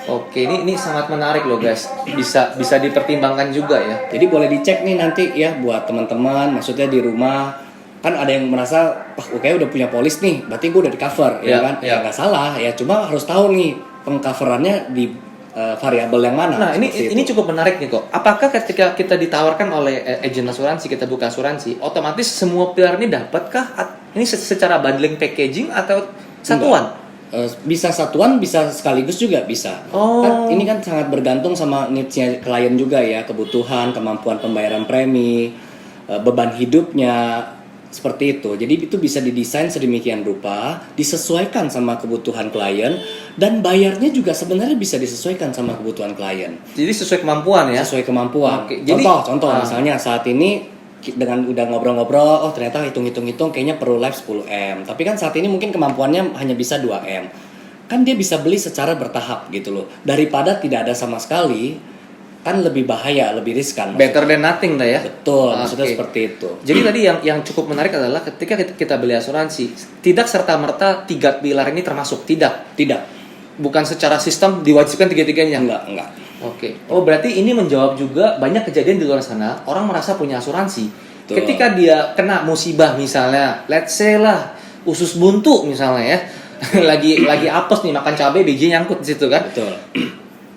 Oke, ini sangat menarik loh guys. Bisa dipertimbangkan juga ya. Jadi boleh dicek nih nanti ya buat teman-teman, maksudnya di rumah kan ada yang merasa, oke udah punya polis nih, berarti gue udah di cover, ya kan? Ya nggak salah, ya cuma harus tahu nih pengcoverannya di variabel yang mana. Nah, ini cukup menarik nih kok. Apakah ketika kita ditawarkan oleh agen asuransi, kita buka asuransi, otomatis semua pilar ini dapatkah? Ini secara bundling packaging atau satuan? Bisa satuan, bisa sekaligus juga bisa. Kan, ini kan sangat bergantung sama needs-nya klien juga ya, kebutuhan, kemampuan pembayaran premi, beban hidupnya, seperti itu. Jadi itu bisa didesain sedemikian rupa, disesuaikan sama kebutuhan klien, dan bayarnya juga sebenarnya bisa disesuaikan sama kebutuhan klien. Jadi sesuai kemampuan ya? Sesuai kemampuan. Oke, contoh misalnya saat ini dengan udah ngobrol-ngobrol, ternyata hitung-hitung kayaknya perlu live 10M. Tapi kan saat ini mungkin kemampuannya hanya bisa 2M. Kan dia bisa beli secara bertahap gitu loh. Daripada tidak ada sama sekali, kan lebih bahaya, lebih riskan. Better than nothing lah ya. Betul, maksudnya seperti itu. Jadi tadi yang cukup menarik adalah ketika kita beli asuransi, tidak serta-merta 3 pilar ini termasuk, tidak. Bukan secara sistem diwajibkan 3-3-nya. Enggak. Oke. Oh, berarti ini menjawab juga banyak kejadian di luar sana, orang merasa punya asuransi. Betul. Ketika dia kena musibah misalnya, let's say lah usus buntu misalnya ya. lagi apes nih makan cabai, biji nyangkut di situ kan. Betul.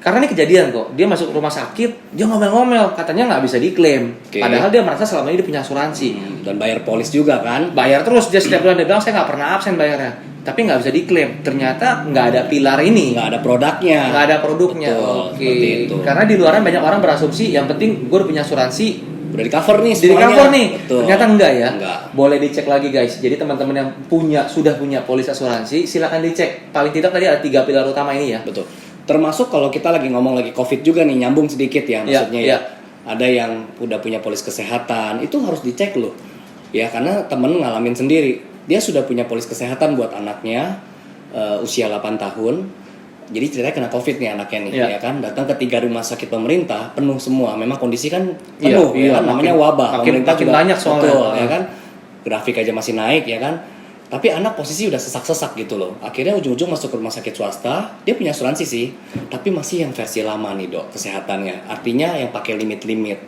Karena ini kejadian kok, dia masuk rumah sakit, dia ngomel-ngomel, katanya nggak bisa diklaim. Okay. Padahal dia merasa selama ini dia punya asuransi. Dan bayar polis juga kan? Bayar terus, dia setiap bulan dia bilang saya nggak pernah absen bayarnya. Tapi nggak bisa diklaim. Ternyata nggak ada pilar ini. Nggak ada produknya. Oke. Karena di luaran banyak orang berasumsi yang penting gue udah punya asuransi, udah di cover nih Betul. Ternyata enggak ya. Boleh dicek lagi guys. Jadi teman-teman yang sudah punya polis asuransi, silakan dicek. Paling tidak tadi ada 3 pilar utama ini ya. Betul. Termasuk kalau kita lagi ngomong lagi COVID juga nih, nyambung sedikit ya maksudnya ya. Ada yang udah punya polis kesehatan, itu harus dicek loh. Ya karena temen ngalamin sendiri. Dia sudah punya polis kesehatan buat anaknya usia 8 tahun. Jadi ceritanya kena COVID nih anaknya nih, ya kan. Datang ke 3 rumah sakit pemerintah, penuh semua. Memang kondisi kan penuh, ya kan. Namanya wabah. Pemerintah juga banyak soalnya. Betul, ya kan. Grafik aja masih naik, ya kan. Tapi anak posisi udah sesak-sesak gitu loh. Akhirnya ujung-ujung masuk ke rumah sakit swasta. Dia punya asuransi sih, tapi masih yang versi lama nih dok kesehatannya. Artinya yang pakai limit-limit.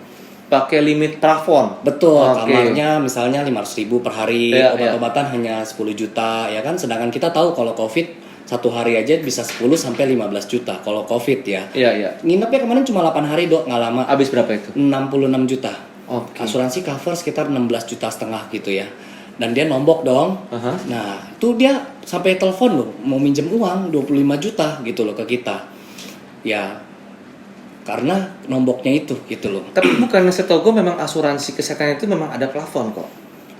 Pakai limit plafon. Betul, kamarnya misalnya 500.000 per hari, obat-obatan hanya 10 juta, ya kan. Sedangkan kita tahu kalau COVID 1 hari aja bisa 10 sampai 15 juta kalau COVID ya. Iya. Nginepnya kemarin cuma 8 hari dok, nggak lama. Habis berapa itu? 66 juta. Asuransi cover sekitar 16,5 juta gitu ya. Dan dia nombok dong. Nah, itu dia sampai telepon loh, mau minjem uang 25 juta gitu loh ke kita. Ya, karena nomboknya itu gitu loh. Tapi bukan setahu gue memang asuransi kesehatan itu memang ada plafon kok.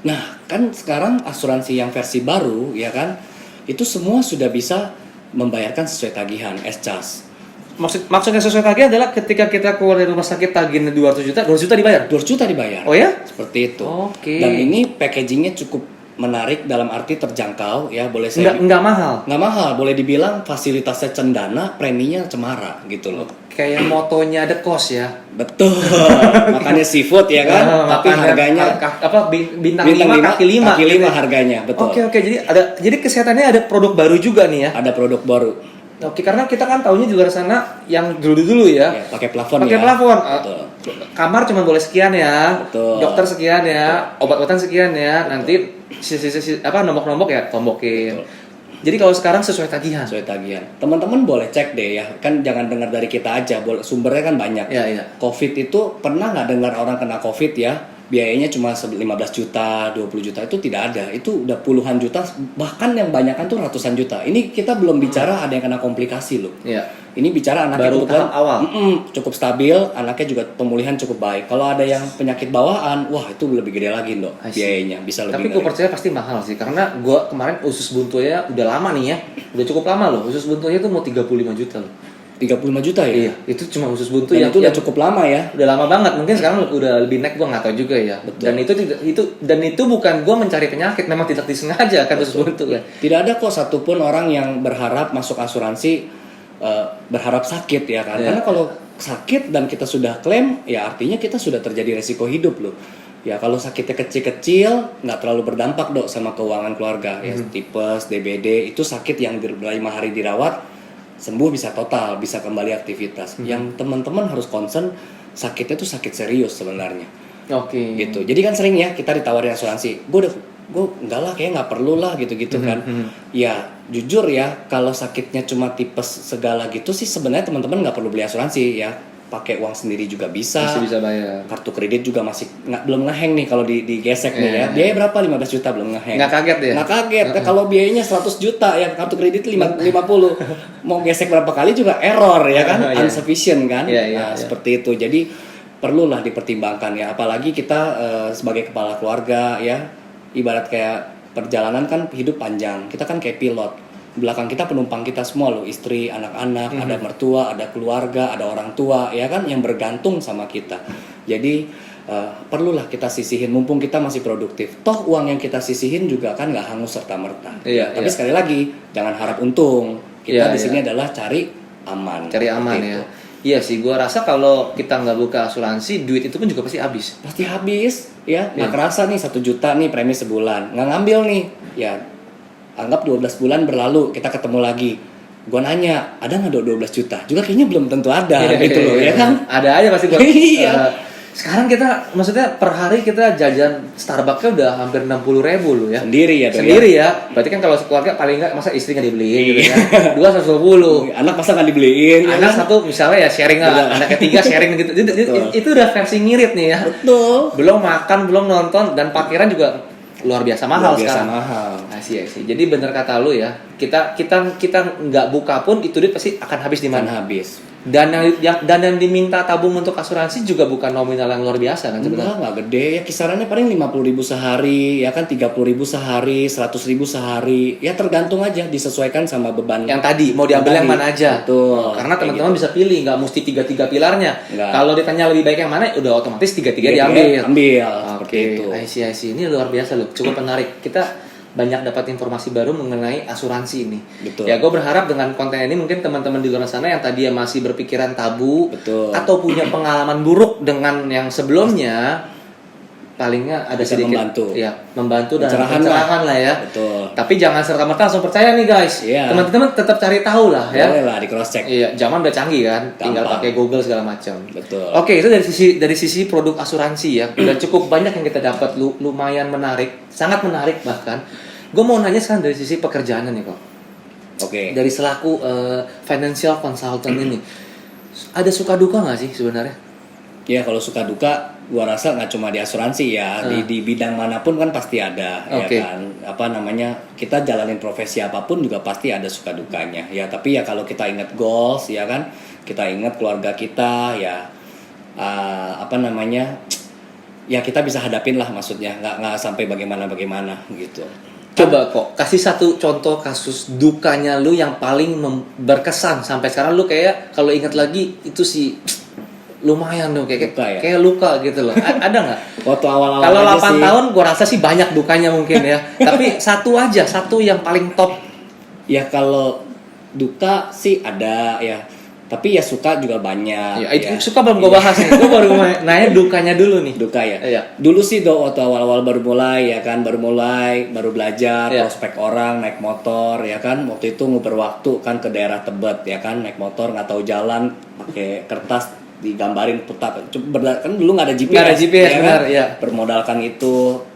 Nah, kan sekarang asuransi yang versi baru ya kan, itu semua sudah bisa membayarkan sesuai tagihan, S-Charge. Maksudnya sesuai tagihan adalah ketika kita keluar dari rumah sakit tagihannya 200 juta dibayar? 200 juta dibayar. Oh ya? Seperti itu. Oke. Dan ini packagingnya cukup menarik dalam arti terjangkau ya, boleh saya nggak mahal. Nggak mahal, boleh dibilang fasilitasnya cendana, preminya cemara gitu loh. Kayak motonya The Cost ya. Betul. Makanya seafood ya kan, tapi harganya bintang 5 kaki 5 harganya, betul. Oke, jadi kesehatannya ada produk baru juga nih ya. Ada produk baru. Oke, karena kita kan taunya di luar sana yang dulu ya. Pakai plafon ya. Pakai plafon. Kamar cuma boleh sekian ya. Betul. Dokter sekian ya. Obat-obatan sekian ya. Nanti nombok-nombok ya tombokin. Betul. Jadi kalau sekarang sesuai tagihan. Teman-teman boleh cek deh ya. Kan jangan dengar dari kita aja. Sumbernya kan banyak. Iya. COVID itu pernah nggak dengar orang kena COVID ya? Biayanya cuma 15 juta, 20 juta, itu tidak ada. Itu udah puluhan juta, bahkan yang banyakan tuh ratusan juta. Ini kita belum bicara ada yang kena komplikasi loh. Iya. Ini bicara anaknya baru tahap awal. Cukup stabil, anaknya juga pemulihan cukup baik. Kalau ada yang penyakit bawaan, wah itu lebih gede lagi dok biayanya, bisa lebih. Tapi gue percaya pasti mahal sih, karena gue kemarin usus buntunya udah lama nih ya, udah cukup lama loh. Usus buntunya tuh mau 35 juta loh. 35 juta ya? Iya, itu cuma usus buntu yang itu udah cukup lama ya. Udah lama banget, mungkin sekarang udah lebih naik, gue nggak tahu juga ya. Betul. Dan itu bukan gue mencari penyakit, memang tidak disengaja kan usus buntu kan. Tidak ada kok satupun orang yang berharap masuk asuransi berharap sakit ya kan. Karena kalau sakit dan kita sudah klaim, ya artinya kita sudah terjadi resiko hidup loh. Ya kalau sakitnya kecil-kecil nggak terlalu berdampak dok sama keuangan keluarga. Ya tipes, DBD itu sakit yang 5 hari dirawat sembuh bisa total, bisa kembali aktivitas. Yang teman-teman harus concern sakitnya tuh sakit serius sebenarnya. Oke. Gitu. Jadi kan sering ya kita ditawarin asuransi. Gue enggak lah, kayak nggak perlu lah gitu-gitu kan. Ya jujur ya, kalau sakitnya cuma tipes segala gitu sih sebenarnya teman-teman nggak perlu beli asuransi ya. Pakai uang sendiri juga bisa. Masih bisa bayar. Kartu kredit juga masih belum ngeheng nih kalau digesek nih ya. Biaya berapa? 15 juta belum ngeheng. Nggak kaget ya? Nggak kaget. Kalau biayanya 100 juta ya kartu kredit 50. Mau gesek berapa kali juga error ya kan? Insufficient kan? Seperti itu. Jadi perlulah dipertimbangkan ya. Apalagi kita sebagai kepala keluarga ya. Ibarat kayak perjalanan kan hidup panjang. Kita kan kayak pilot. Belakang kita penumpang kita semua loh, istri, anak-anak, ada mertua, ada keluarga, ada orang tua ya kan yang bergantung sama kita. Jadi perlulah kita sisihin mumpung kita masih produktif. Toh uang yang kita sisihin juga kan nggak hangus serta merta. Tapi sekali lagi jangan harap untung. Kita di sini adalah cari aman. Cari aman ya. Iya sih, gue rasa kalau kita nggak buka asuransi, duit itu pun juga pasti habis. Pasti habis, ya. Nggak kerasa nih 1 juta nih premi sebulan, nggak ngambil nih, ya. Anggap 12 bulan berlalu, kita ketemu lagi. Gue nanya, ada nggak 12 juta? Juga kayaknya belum tentu ada, gitu loh, ya kan? Ada aja pasti. Iya. Sekarang kita, maksudnya per hari kita jajan Starbucksnya udah hampir 60.000 loh ya. Sendiri ya? Sendiri ya. Berarti kan kalau sekeluarga paling nggak, masa istri nggak dibeliin gitu kan? 2 120. Anak masa nggak dibeliin? Anak satu misalnya ya sharing lah, anak ketiga sharing gitu. Itu udah versi ngirit nih ya. Betul. Belum makan, belum nonton, dan parkiran juga luar biasa mahal sekarang. Mahal. Asih. Jadi bener kata lu ya, kita nggak buka pun itu duit pasti akan habis di mana? Habis. Dan yang diminta tabung untuk asuransi juga bukan nominal yang luar biasa kan sebenarnya. Nggak gede ya, kisarannya paling 50.000 sehari, ya kan 30.000 sehari, 100.000 sehari, ya tergantung aja disesuaikan sama beban. Yang tadi mau diambil yang mana aja. Betul. Karena teman-teman bisa pilih, nggak mesti tiga pilarnya. Nggak. Kalau ditanya lebih baik yang mana, udah otomatis tiga diambil. Seperti itu. I see. Ini luar biasa loh, cukup menarik. Kita banyak dapat informasi baru mengenai asuransi ini. Betul. Ya, gue berharap dengan konten ini mungkin teman-teman di luar sana yang tadi masih berpikiran tabu, betul, atau punya pengalaman buruk dengan yang sebelumnya, palingnya ada bisa sedikit membantu dan pencerahan lah ya. Betul. Tapi jangan serta-merta langsung percaya nih guys. Iya. Teman-teman tetap cari tahu lah ya. Boleh lah di cross check. Iya, zaman udah canggih kan, tinggal pakai Google segala macam. Betul. Oke, itu dari sisi produk asuransi ya. Udah cukup banyak yang kita dapat, lumayan menarik, sangat menarik bahkan. Gue mau nanya sekarang dari sisi pekerjaannya nih kok. Oke. Dari selaku financial consultant ini, ada suka duka nggak sih sebenarnya? Ya kalau suka duka, gua rasa nggak cuma di asuransi ya, di bidang manapun kan pasti ada, ya kan. Apa namanya, kita jalanin profesi apapun juga pasti ada suka dukanya. Ya tapi ya kalau kita ingat goals, ya kan, kita ingat keluarga kita, ya apa namanya, ya kita bisa hadapin lah maksudnya, nggak sampai bagaimana gitu. Coba kok kasih satu contoh kasus dukanya lu yang paling berkesan sampai sekarang, lu kayak kalau ingat lagi itu sih lumayan dong, kayak luka gitu loh. Ada nggak? Waktu awal-awal kalau 8 tahun gua rasa sih banyak dukanya mungkin ya. Tapi satu yang paling top. Ya kalau duka sih ada ya. Tapi ya suka juga banyak. Ya, itu suka belum gue bahas nih. Gue baru nanya dukanya dulu nih. Duka ya. Iya. Dulu sih waktu awal-awal baru mulai ya kan, baru belajar, prospek orang naik motor ya kan. Waktu itu nguber waktu kan ke daerah Tebet ya kan, naik motor nggak tahu jalan, pakai kertas digambarin peta. Kan dulu nggak ada GPS. Nggak ada GPS ya benar kan? ya. Bermodalkan itu.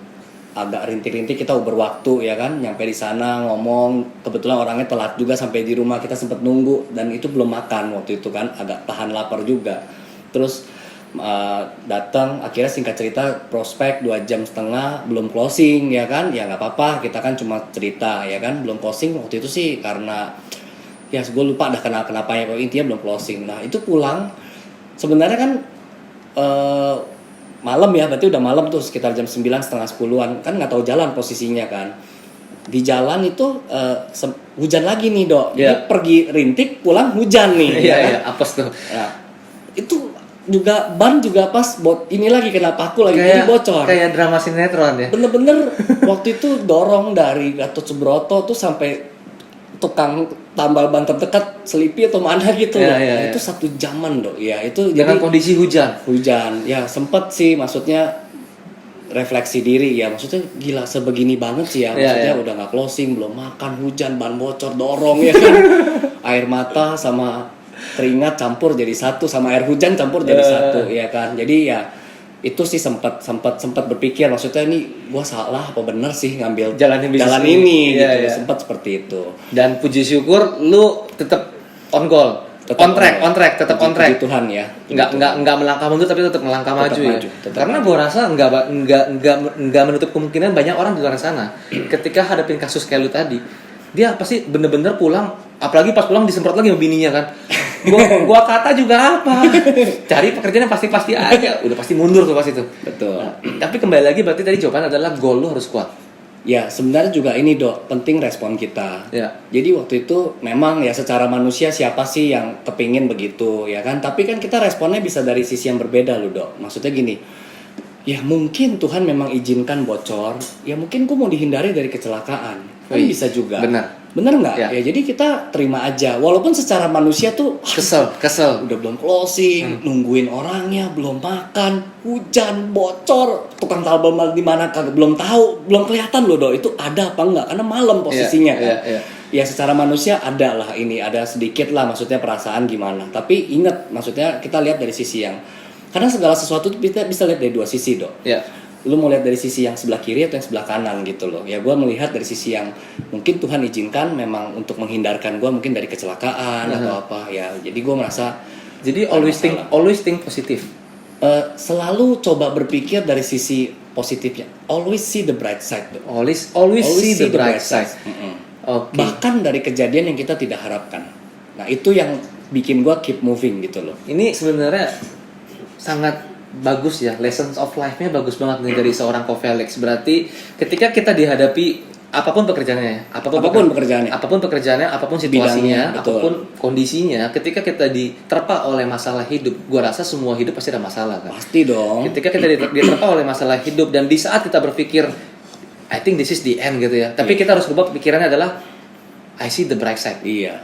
Agak rintik-rintik kita berwaktu ya kan, nyampe di sana ngomong, kebetulan orangnya telat juga sampai di rumah, kita sempat nunggu dan itu belum makan waktu itu kan, agak tahan lapar juga. Terus datang, akhirnya singkat cerita prospek 2,5 jam belum closing ya kan, ya nggak apa-apa, kita kan cuma cerita ya kan, belum closing waktu itu sih karena ya gue lupa dah kenapa ya, intinya belum closing. Nah itu pulang sebenarnya kan malam ya, berarti udah malam tuh sekitar jam 9, setengah 10-an kan, nggak tahu jalan posisinya kan. Di jalan itu hujan lagi nih Dok, jadi pergi rintik pulang hujan nih. Iya, apes tuh. Nah, itu juga ban juga pas ini lagi kena paku lagi, jadi bocor. Kayak drama sinetron ya. Bener-bener waktu itu dorong dari Gatot Subroto tuh sampai tukang tambal ban terdekat Selipi atau mana gitu loh. Itu 1 jaman Dok. Ya itu dengan kondisi hujan. Ya sempet sih, maksudnya refleksi diri ya, maksudnya gila sebegini banget sih ya, maksudnya udah nggak closing, belum makan, hujan, ban bocor, dorong ya kan. air mata sama keringat campur jadi satu, sama air hujan campur jadi satu, ya kan. Jadi ya itu sih sempat berpikir, maksudnya ini gua salah apa bener sih ngambil jalan ini gitu. Iya. Sempat seperti itu. Dan puji syukur lu tetap on goal. On track, tetap on track. Tuhan ya. Nggak melangkah mundur tapi tetap melangkah maju ya. Karena gue rasa nggak menutup kemungkinan banyak orang di luar sana ketika hadapin kasus kayak lu tadi, dia pasti bener-bener pulang, apalagi pas pulang disemprot lagi sama bininya kan. Gua kata juga apa? Cari pekerjaan yang pasti aja, udah pasti mundur tuh pas itu. Betul. Nah, tapi kembali lagi berarti tadi jawaban adalah goal lu harus kuat. Ya sebenarnya juga ini Dok, penting respon kita. Ya. Jadi waktu itu memang ya secara manusia siapa sih yang kepingin begitu ya kan. Tapi kan kita responnya bisa dari sisi yang berbeda loh Dok. Maksudnya gini, ya mungkin Tuhan memang izinkan bocor. Ya mungkin gue mau dihindari dari kecelakaan. Kan bisa juga. Bener nggak? Ya jadi kita terima aja. Walaupun secara manusia tuh kesel. Udah belum closing, nungguin orangnya, belum makan, hujan, bocor, tukang tambal di mana kagak belum tahu, belum kelihatan loh Dok. Itu ada apa enggak? Karena malam posisinya kan. Ya secara manusia ada lah ini, ada sedikit lah maksudnya perasaan gimana. Tapi ingat, maksudnya kita lihat dari sisi yang, karena segala sesuatu kita bisa lihat dari dua sisi Dok. Ya. Lu mau lihat dari sisi yang sebelah kiri atau yang sebelah kanan gitu loh. Ya gue melihat dari sisi yang mungkin Tuhan izinkan memang untuk menghindarkan gue mungkin dari kecelakaan atau apa ya. Jadi gue merasa, jadi always think positif. Selalu coba berpikir dari sisi positifnya. Always see the bright side. Always see the bright side. Okay. Bahkan dari kejadian yang kita tidak harapkan. Nah itu yang bikin gue keep moving gitu loh. Ini sebenarnya sangat bagus ya, lessons of life-nya bagus banget nih dari seorang Ko Felix. Berarti ketika kita dihadapi apapun pekerjaannya, apapun pekerjaannya, apapun situasinya, bidangnya, apapun kondisinya, ketika kita diterpa oleh masalah hidup, gua rasa semua hidup pasti ada masalah kan. Pasti dong. Ketika kita diterpa oleh masalah hidup dan di saat kita berpikir I think this is the end gitu ya. Tapi kita harus berubah pikirannya adalah I see the bright side. Iya.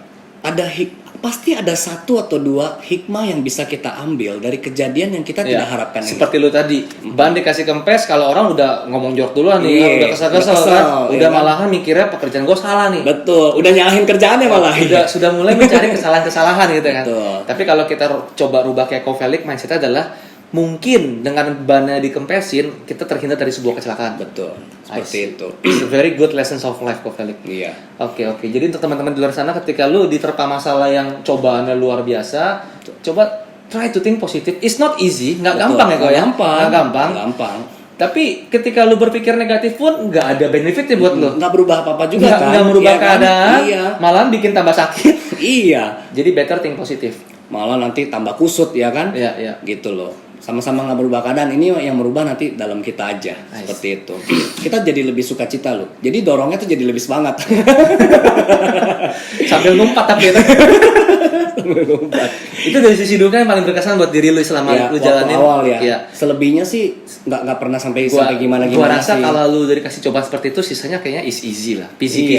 Pasti ada satu atau dua hikmah yang bisa kita ambil dari kejadian yang kita tidak harapkan. Seperti lu tadi, ban dikasih kempes, kalau orang udah ngomong jorok duluan nih, udah kesel kan, udah malahan mikirnya pekerjaan gue salah nih. Betul, udah nyalahin kerjaannya malah. Sudah mulai mencari kesalahan-kesalahan gitu kan. Betul. Tapi kalau kita coba rubah kayak Ko Felix, mindsetnya adalah mungkin dengan bannya dikempesin kita terhindar dari sebuah kecelakaan. Betul. Seperti itu. It's a very good lessons of life, Ko Felix. Iya. Oke. Jadi untuk teman-teman di luar sana, ketika lu diterpa masalah yang cobaannya luar biasa, coba try to think positive. It's not easy, nggak gampang ya kok ya. Nggak gampang. Tapi ketika lu berpikir negatif pun nggak ada benefitnya buat lu. Nggak berubah apa-apa juga kan. Nggak merubah keadaan. Iya. Malahan bikin tambah sakit. Iya. Jadi better think positif. Malah nanti tambah kusut ya kan. Iya. Gitu loh. Sama-sama nggak berubah keadaan, ini yang merubah nanti dalam kita aja. Seperti itu. Kita jadi lebih sukacita loh. Jadi dorongnya tuh jadi lebih semangat. Sambil ngumpat tapi itu dari sisi duka yang paling berkesan buat diri lu selama ya, lu jalanin awal ya. Selebihnya sih nggak pernah sampai gimana gua rasa sih. Kalau lu dari kasih cobaan seperti itu, sisanya kayaknya is easy lah, easy.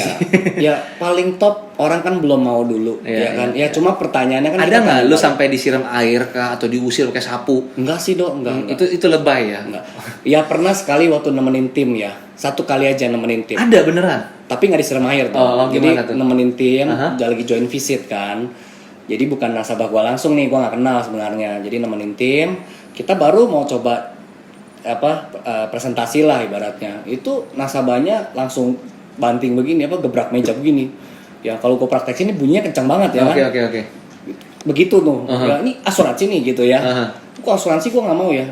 Ya paling top orang kan belum mau dulu ya kan. Ya cuma pertanyaannya kan ada nggak lu sampai disiram air kah atau diusir pakai sapu? Enggak sih Dok, enggak. Itu lebay ya. Enggak. Ya pernah sekali waktu nemenin tim ya. Satu kali aja nemenin tim. Ada beneran. Tapi nggak disiram air tuh. Jadi tuh? nemenin tim, lagi join visit kan. Jadi bukan nasabah gua langsung nih, gua nggak kenal sebenarnya. Jadi nemenin tim, kita baru mau coba presentasi lah ibaratnya. Itu nasabahnya langsung banting begini, gebrak meja begini. Ya kalau gua praktek ini bunyinya kencang banget ya. Oke. Begitu tuh. Ya ini asuransi nih gitu ya. Kok asuransi gua nggak mau ya.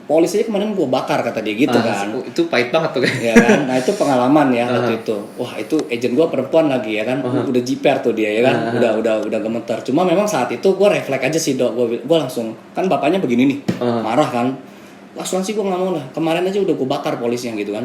Polis aja kemarin gua bakar kata dia gitu kan. Itu pahit banget tuh kan. Ya kan. Nah itu pengalaman ya waktu itu. Wah itu agent gua perempuan lagi ya kan. Udah jiper tuh dia ya kan. Udah gemeter. Cuma memang saat itu gua refleks aja sih Dok. Gua langsung kan bapaknya begini nih. Marah kan. Asuransi gua nggak mau lah. Kemarin aja udah gua bakar polisnya gitu kan.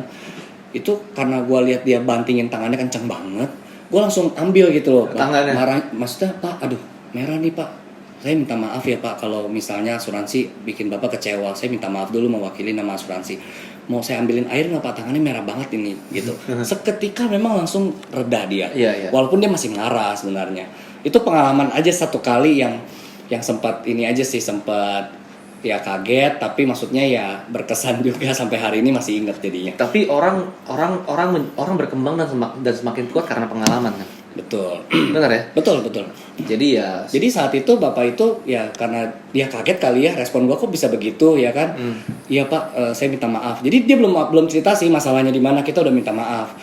Itu karena gua lihat dia bantingin tangannya kencang banget. Gua langsung ambil gitu loh. Tangannya. Marah. Maksudnya Pak, aduh merah nih Pak. Saya minta maaf ya Pak kalau misalnya asuransi bikin Bapak kecewa. Saya minta maaf dulu mewakili nama asuransi. Mau saya ambilin air nggak Pak? Tangannya merah banget ini gitu. Seketika memang langsung reda dia. Iya. Walaupun dia masih marah sebenarnya. Itu pengalaman aja satu kali yang sempat ini aja sih, sempat ya kaget, tapi maksudnya ya berkesan juga sampai hari ini masih ingat jadinya. Tapi orang berkembang dan semakin kuat karena pengalaman kan. Betul. Benar ya? Betul, betul. Jadi ya Jadi saat itu bapak itu ya karena dia kaget kali ya, respon gua kok bisa begitu ya kan? Iya Pak, saya minta maaf. Jadi dia belum cerita sih masalahnya di mana, kita udah minta maaf.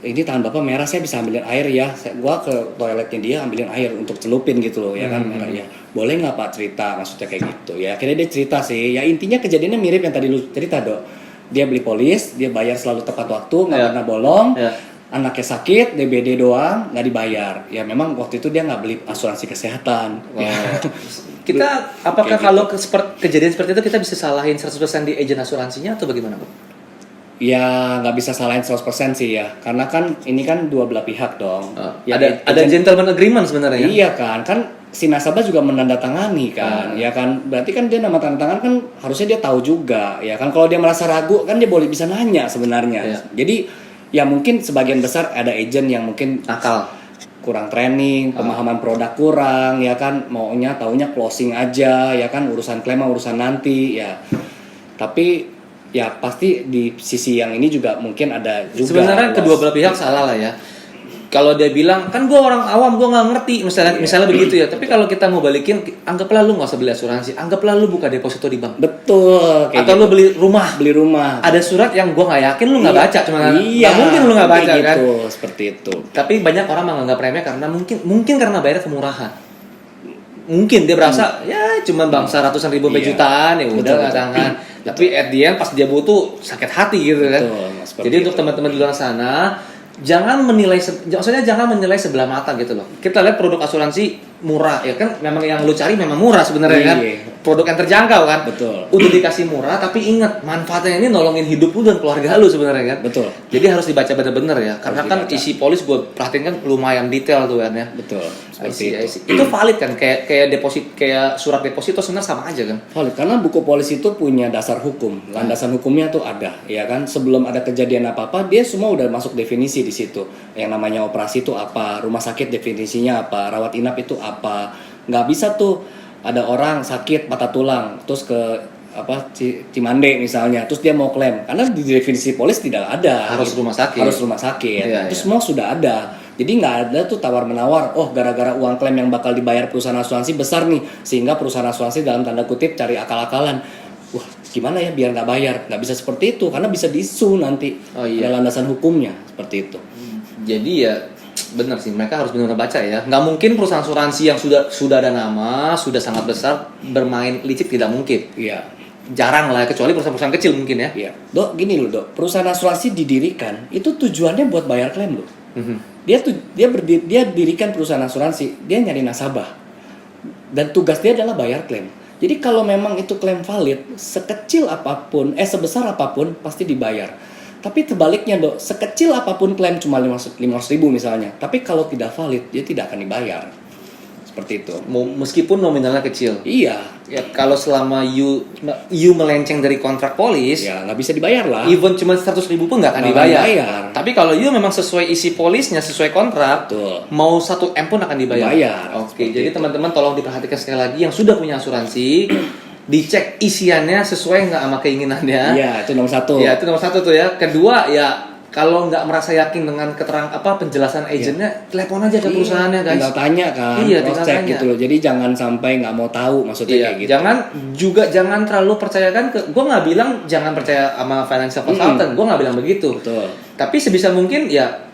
Ini tangan bapak merah, saya bisa ambilin air ya. Gua ke toiletnya dia ambilin air untuk celupin gitu loh ya kan merah ya. Boleh nggak Pak cerita, maksudnya kayak gitu ya. Akhirnya dia cerita sih. Ya intinya kejadiannya mirip yang tadi lu cerita Dok. Dia beli polis, dia bayar selalu tepat waktu, nggak Ya. pernah bolong. Ya. Anaknya sakit, DBD doang, nggak dibayar. Ya memang waktu itu dia nggak beli asuransi kesehatan. Ya. kita apakah Kayak kalau kejadian seperti itu kita bisa salahin 100% di agen asuransinya atau bagaimana, Bang? Ya nggak bisa salahin 100% sih ya, karena kan ini kan dua belah pihak dong. Ya, ada gentleman agreement sebenarnya. Iya kan si nasabah juga menandatangani kan, ya kan berarti kan dia nama tanda tangan kan harusnya dia tahu juga, ya kan kalau dia merasa ragu kan dia boleh bisa nanya sebenarnya. Iya. Jadi ya mungkin sebagian besar ada agent yang mungkin Nakal. kurang training, pemahaman produk kurang, ya kan maunya taunya closing aja, ya kan urusan klaim urusan nanti ya. Tapi ya pasti di sisi yang ini juga mungkin ada juga. Sebenarnya kedua belah pihak salah lah ya. Kalau dia bilang kan gue orang awam, gue nggak ngerti, misalnya begitu ya. Tapi kalau kita mau balikin, anggaplah lu nggak usah beli asuransi, anggaplah lu buka deposito di bank. Betul. Atau lu beli rumah. Ada surat yang gue nggak yakin lu nggak baca, cuma nggak mungkin lu nggak baca kayak kan. gitu, seperti itu. Tapi banyak orang menganggap remeh karena mungkin karena bayar kemurahan. Mungkin dia berasa ya cuma bangsa ratusan ribu Iya. jutaan ya udah Betul, nggak tangan. Tapi at the end pas dia butuh sakit hati gitu kan. Betul, seperti Jadi untuk itu. teman-teman di luar sana jangan menilai sebelah mata gitu loh. Kita lihat produk asuransi murah ya kan, memang yang lu cari memang murah sebenarnya kan. Iya. Produk yang terjangkau kan. Betul. Udah dikasih murah tapi ingat manfaatnya ini nolongin hidup lu dan keluarga lu sebenarnya kan. Betul. Jadi harus dibaca bener-bener ya, karena Harus kan dibaca. isi polis gue perhatiin kan lumayan detail tuh kan ya. Betul. I Seperti see, I see. Itu valid kan, kayak surat deposito sebenarnya sama aja kan. Valid, karena buku polis itu punya dasar hukum, landasan hukumnya tuh ada, ya kan. Sebelum ada kejadian apa-apa, dia semua udah masuk definisi di situ. Yang namanya operasi itu apa, rumah sakit definisinya apa, rawat inap itu apa. Nggak bisa tuh ada orang sakit patah tulang, terus ke Cimande misalnya, terus dia mau klaim, karena di definisi polis tidak ada. Harus rumah sakit. Harus rumah sakit. Iya, Itu iya. semua sudah ada. Jadi nggak ada tuh tawar-menawar, oh gara-gara uang klaim yang bakal dibayar perusahaan asuransi besar nih, sehingga perusahaan asuransi dalam tanda kutip cari akal-akalan. Wah gimana ya biar nggak bayar? Nggak bisa seperti itu, karena bisa disu nanti. Oh, iya. Ada landasan hukumnya, seperti itu. Jadi ya benar sih, mereka harus benar-benar baca ya. Nggak mungkin perusahaan asuransi yang sudah ada nama, sudah sangat besar bermain licik, tidak mungkin. Iya. Jarang lah, kecuali perusahaan-perusahaan kecil mungkin ya. Iya. Dok, gini loh dok, perusahaan asuransi didirikan, itu tujuannya buat bayar klaim loh. Dia dirikan perusahaan asuransi, dia nyari nasabah. Dan tugas dia adalah bayar klaim. Jadi kalau memang itu klaim valid, sekecil apapun, sebesar apapun pasti dibayar. Tapi terbaliknya dok, sekecil apapun klaim cuma 500.000 misalnya, tapi kalau tidak valid dia tidak akan dibayar. Seperti itu. Meskipun nominalnya kecil. Iya. Ya, kalau selama you melenceng dari kontrak polis, Ya nggak bisa dibayar lah. even cuma 100.000 pun nggak akan Nggak dibayar. akan dibayar. Tapi kalau you memang sesuai isi polisnya, sesuai kontrak, Betul. mau 1 M pun akan dibayar. Dibayar. Oke, Seperti jadi itu. teman-teman tolong diperhatikan sekali lagi yang sudah punya asuransi, dicek isiannya sesuai nggak sama keinginannya. Iya, itu nomor satu. Ya itu nomor 1 tuh ya. Kedua ya kalau nggak merasa yakin dengan penjelasan agennya, telepon aja ke perusahaannya guys. Tinggal tanya kan, Iya, cross tinggal check tanya. gitu loh. Jadi jangan sampai nggak mau tahu maksudnya Iya, kayak gitu. jangan terlalu percayakan gue nggak bilang jangan percaya sama financial consultant, gue nggak bilang begitu. Betul. Tapi sebisa mungkin ya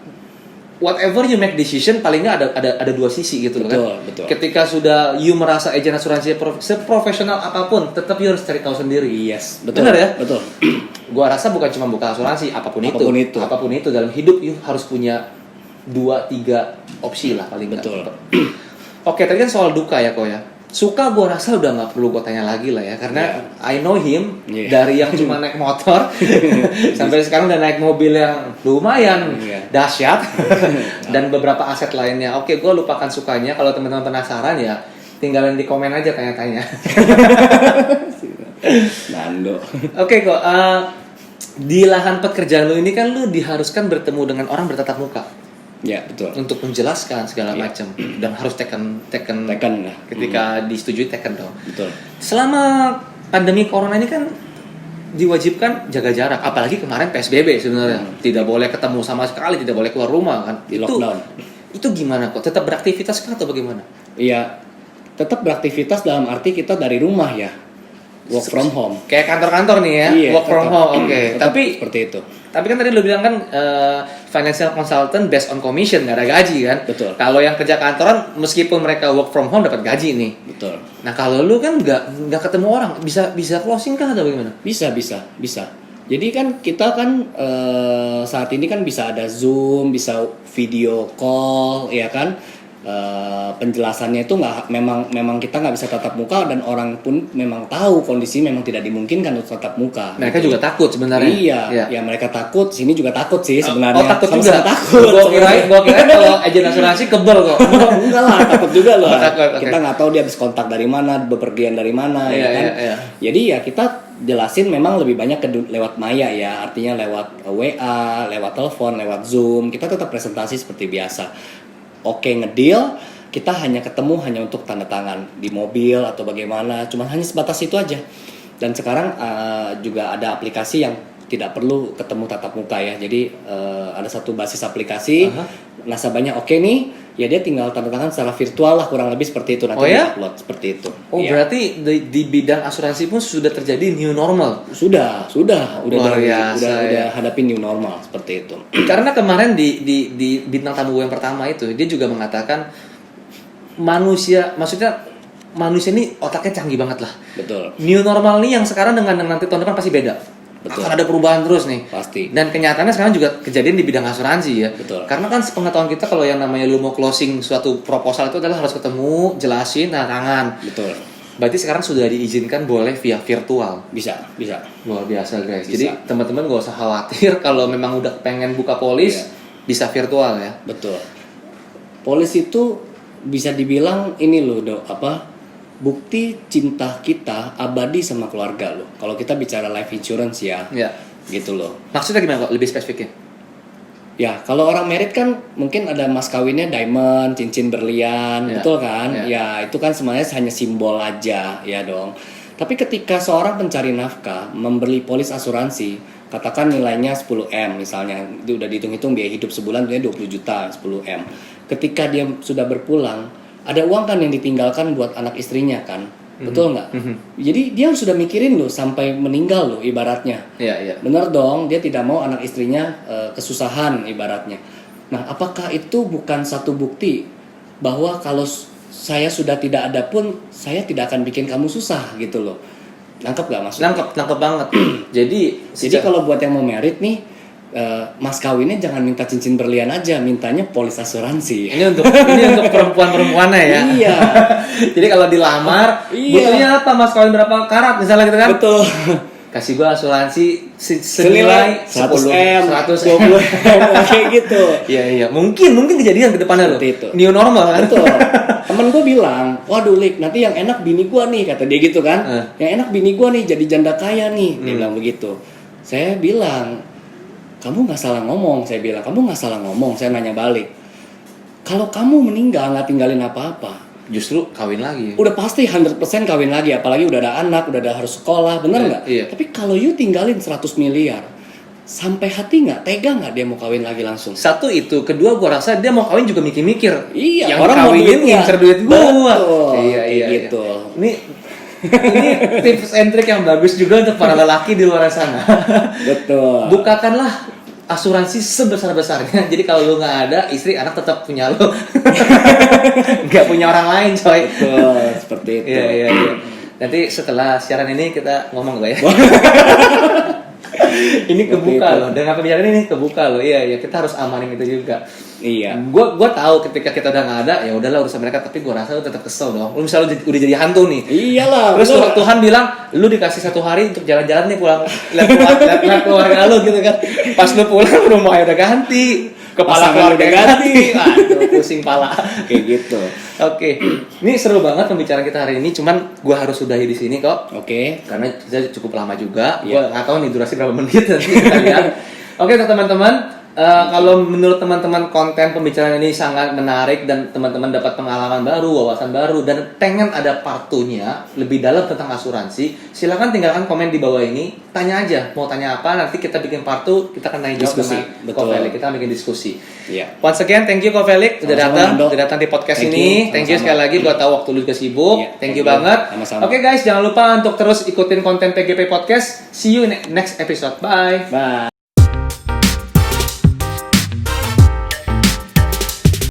whatever you make decision paling nggak ada 2 sisi gitu loh kan. Betul. Ketika sudah you merasa agen asuransi seprofesional apapun, tetap you harus cari tahu sendiri. Yes, betul. Benar ya? Betul. Gua rasa bukan cuma buka asuransi, apapun itu dalam hidup you harus punya 2-3 opsi lah paling nggak. Betul. Oke, tadi kan soal duka ya kok ya. Suka gue rasa udah nggak perlu gue tanya lagi lah ya, karena I know him dari yang cuma naik motor sampai sekarang udah naik mobil yang lumayan dahsyat dan beberapa aset lainnya. Oke, gue lupakan sukanya. Kalau teman-teman penasaran ya tinggalin di komen aja tanya-tanya. Nando. Oke kok, di lahan pekerjaan lu ini kan lu diharuskan bertemu dengan orang bertatap muka. Ya, betul. Untuk menjelaskan segala macam dan harus taken lah. ketika disetujui taken dong. Betul. Selama pandemi corona ini kan diwajibkan jaga jarak, apalagi kemarin PSBB sebenarnya tidak boleh ketemu sama sekali, tidak boleh keluar rumah kan. Di lockdown. Itu gimana kok? Tetap beraktivitas kah atau bagaimana? Iya, tetap beraktivitas dalam arti kita dari rumah ya, work from home. Kayak kantor-kantor nih ya, Iya, work from tetap. home. Oke. Tetap Tapi seperti itu. kan tadi lu bilang kan financial consultant based on commission, nggak ada gaji kan? Betul. Kalau yang kerja kantoran meskipun mereka work from home dapat gaji nih. Betul. Nah kalau lu kan nggak ketemu orang, bisa closing kah atau bagaimana? Bisa. Jadi kan kita kan saat ini kan bisa ada Zoom, bisa video call, ya kan. Penjelasannya itu memang kita nggak bisa tatap muka dan orang pun memang tahu kondisi memang tidak dimungkinkan untuk tatap muka. Mereka gitu. juga takut sebenarnya. Iya, ya mereka takut. Sini juga takut sih sebenarnya. Oh takut Sama-sama juga. takut. Gua kira kalau agen asuransi kebel kok. Enggak lah, takut juga loh. Takut, oke. Kita nggak tahu dia habis kontak dari mana, bepergian dari mana, Iya, ya kan. iya. Jadi ya kita jelasin memang lebih banyak lewat maya ya, artinya lewat WA, lewat telepon, lewat Zoom. Kita tetap presentasi seperti biasa. Oke, ngedeal, kita hanya ketemu hanya untuk tanda tangan di mobil atau bagaimana, cuma hanya sebatas itu aja. Dan sekarang juga ada aplikasi yang tidak perlu ketemu tatap muka ya. Jadi ada satu basis aplikasi, nasabahnya oke nih, ya dia tinggal tanda tangan secara virtual lah, kurang lebih seperti itu, nanti ya? upload seperti itu. Oh Iya. berarti di bidang asuransi pun sudah terjadi new normal. Sudah Luar biasa, udah ya. hadapin new normal seperti itu. Karena kemarin di bintang tamu gue yang pertama itu dia juga mengatakan manusia ini otaknya canggih banget lah. Betul. New normal nih yang sekarang dengan nanti tahun depan pasti beda. Betul. Akan ada perubahan terus nih. Pasti. Dan kenyataannya sekarang juga kejadian di bidang asuransi ya. Betul. Karena kan sepengetahuan kita kalau yang namanya lu mau closing suatu proposal itu adalah harus ketemu, jelasin, tanda tangan. Betul. Berarti sekarang sudah diizinkan boleh via virtual. Bisa. Luar biasa guys. Bisa. Jadi teman-teman gak usah khawatir kalau memang udah pengen buka polis bisa virtual ya. Betul. Polis itu bisa dibilang ini loh, bukti cinta kita abadi sama keluarga loh. Kalau kita bicara life insurance ya. Ya. Gitu loh. Maksudnya gimana kok? Lebih spesifiknya? Ya, kalau orang merit kan mungkin ada mas kawinnya diamond, cincin berlian, Ya. betul kan? Ya. Ya, itu kan sebenarnya hanya simbol aja, ya dong. Tapi ketika seorang pencari nafkah membeli polis asuransi, katakan nilainya 10M misalnya, itu udah dihitung-hitung biaya hidup sebulan punya 20 juta, 10M. Ketika dia sudah berpulang, ada uang kan yang ditinggalkan buat anak istrinya kan, betul nggak? Jadi dia sudah mikirin loh sampai meninggal loh ibaratnya. Iya. Bener dong, dia tidak mau anak istrinya kesusahan ibaratnya. Nah, apakah itu bukan satu bukti bahwa kalau saya sudah tidak ada pun saya tidak akan bikin kamu susah gitu loh. Nangkep gak maksudnya? Nangkep banget. Jadi kalau buat yang mau merit nih, mas kawinnya jangan minta cincin berlian aja, mintanya polis asuransi. ini untuk perempuan-perempuannya ya. Iya. Jadi kalau dilamar, Iya. butuhnya apa mas kawin berapa karat misalnya gitu kan? Betul. Kasih gua asuransi Senilai 100M, 100M. kayak gitu. Iya. Mungkin kejadian ke depannya loh. Seperti itu. New normal kan? Betul. Temen gue bilang, waduh Lik, nanti yang enak bini gue nih, kata dia gitu kan. Yang enak bini gue nih, jadi janda kaya nih. Dia bilang begitu. Saya bilang, kamu gak salah ngomong. Saya bilang, kamu gak salah ngomong. Saya nanya balik, kalau kamu meninggal gak tinggalin apa-apa, Justru kawin lagi. udah pasti 100% kawin lagi. Apalagi udah ada anak, udah ada harus sekolah, bener gak? Iya. Tapi kalau you tinggalin 100 miliar, sampai hati gak? Tega gak dia mau kawin lagi langsung? Satu itu, kedua gua rasa dia mau kawin juga mikir-mikir. Iya, yang orang mau kawinin duitnya. ngincer duit gua. Betul, Iya. gitu. Ini tips and trick yang bagus juga untuk para lelaki di luar sana. Betul. Bukakanlah asuransi sebesar-besarnya. Jadi kalau lu nggak ada, istri anak tetap punya lu. Nggak punya orang lain, coy. Betul, seperti itu. Iya. Nanti setelah siaran ini kita ngomong gak ya? Ini kebuka loh. Dengan pembicaraan ini kebuka loh. Iya, kita harus amanin itu juga. Iya. Gua tahu ketika kita udah nggak ada, ya udahlah urusan mereka. Tapi gua rasa lu tetap kesel dong. Lu misalnya udah jadi hantu nih. Iyalah. Terus betul. Tuhan bilang, lu dikasih 1 hari untuk jalan-jalan nih pulang. Lihat keluarga lu gitu kan. Pas lu pulang rumahnya udah ganti. Kepala Pasangan keluarga udah ganti. Aduh, pusing pala. Kayak gitu. Oke. Ini seru banget pembicaraan kita hari ini. Cuman gua harus sudahi di sini kok. Oke. Karena kita cukup lama juga. Iya. Gua nggak tahu nih durasi berapa menit nanti kita lihat. Oke, untuk teman-teman, Kalau menurut teman-teman konten pembicaraan ini sangat menarik dan teman-teman dapat pengalaman baru, wawasan baru dan pengen ada part 2-nya lebih dalam tentang asuransi, silakan tinggalkan komen di bawah ini, tanya aja mau tanya apa, nanti kita bikin part 2, kita akan nanya jawab Diskusi, dengan betul. Ko Felix, kita bikin diskusi. Iya. Once again, thank you Ko Felix udah Sama-sama, datang, Nando. udah datang di podcast Thank ini. you, Thank you sama-sama. sekali lagi, gua tahu waktu lu juga sibuk. Iya, Thank thank you you. banget. Sama-sama. Oke guys, jangan lupa untuk terus ikutin konten PGP Podcast. See you in next episode. Bye. Bye.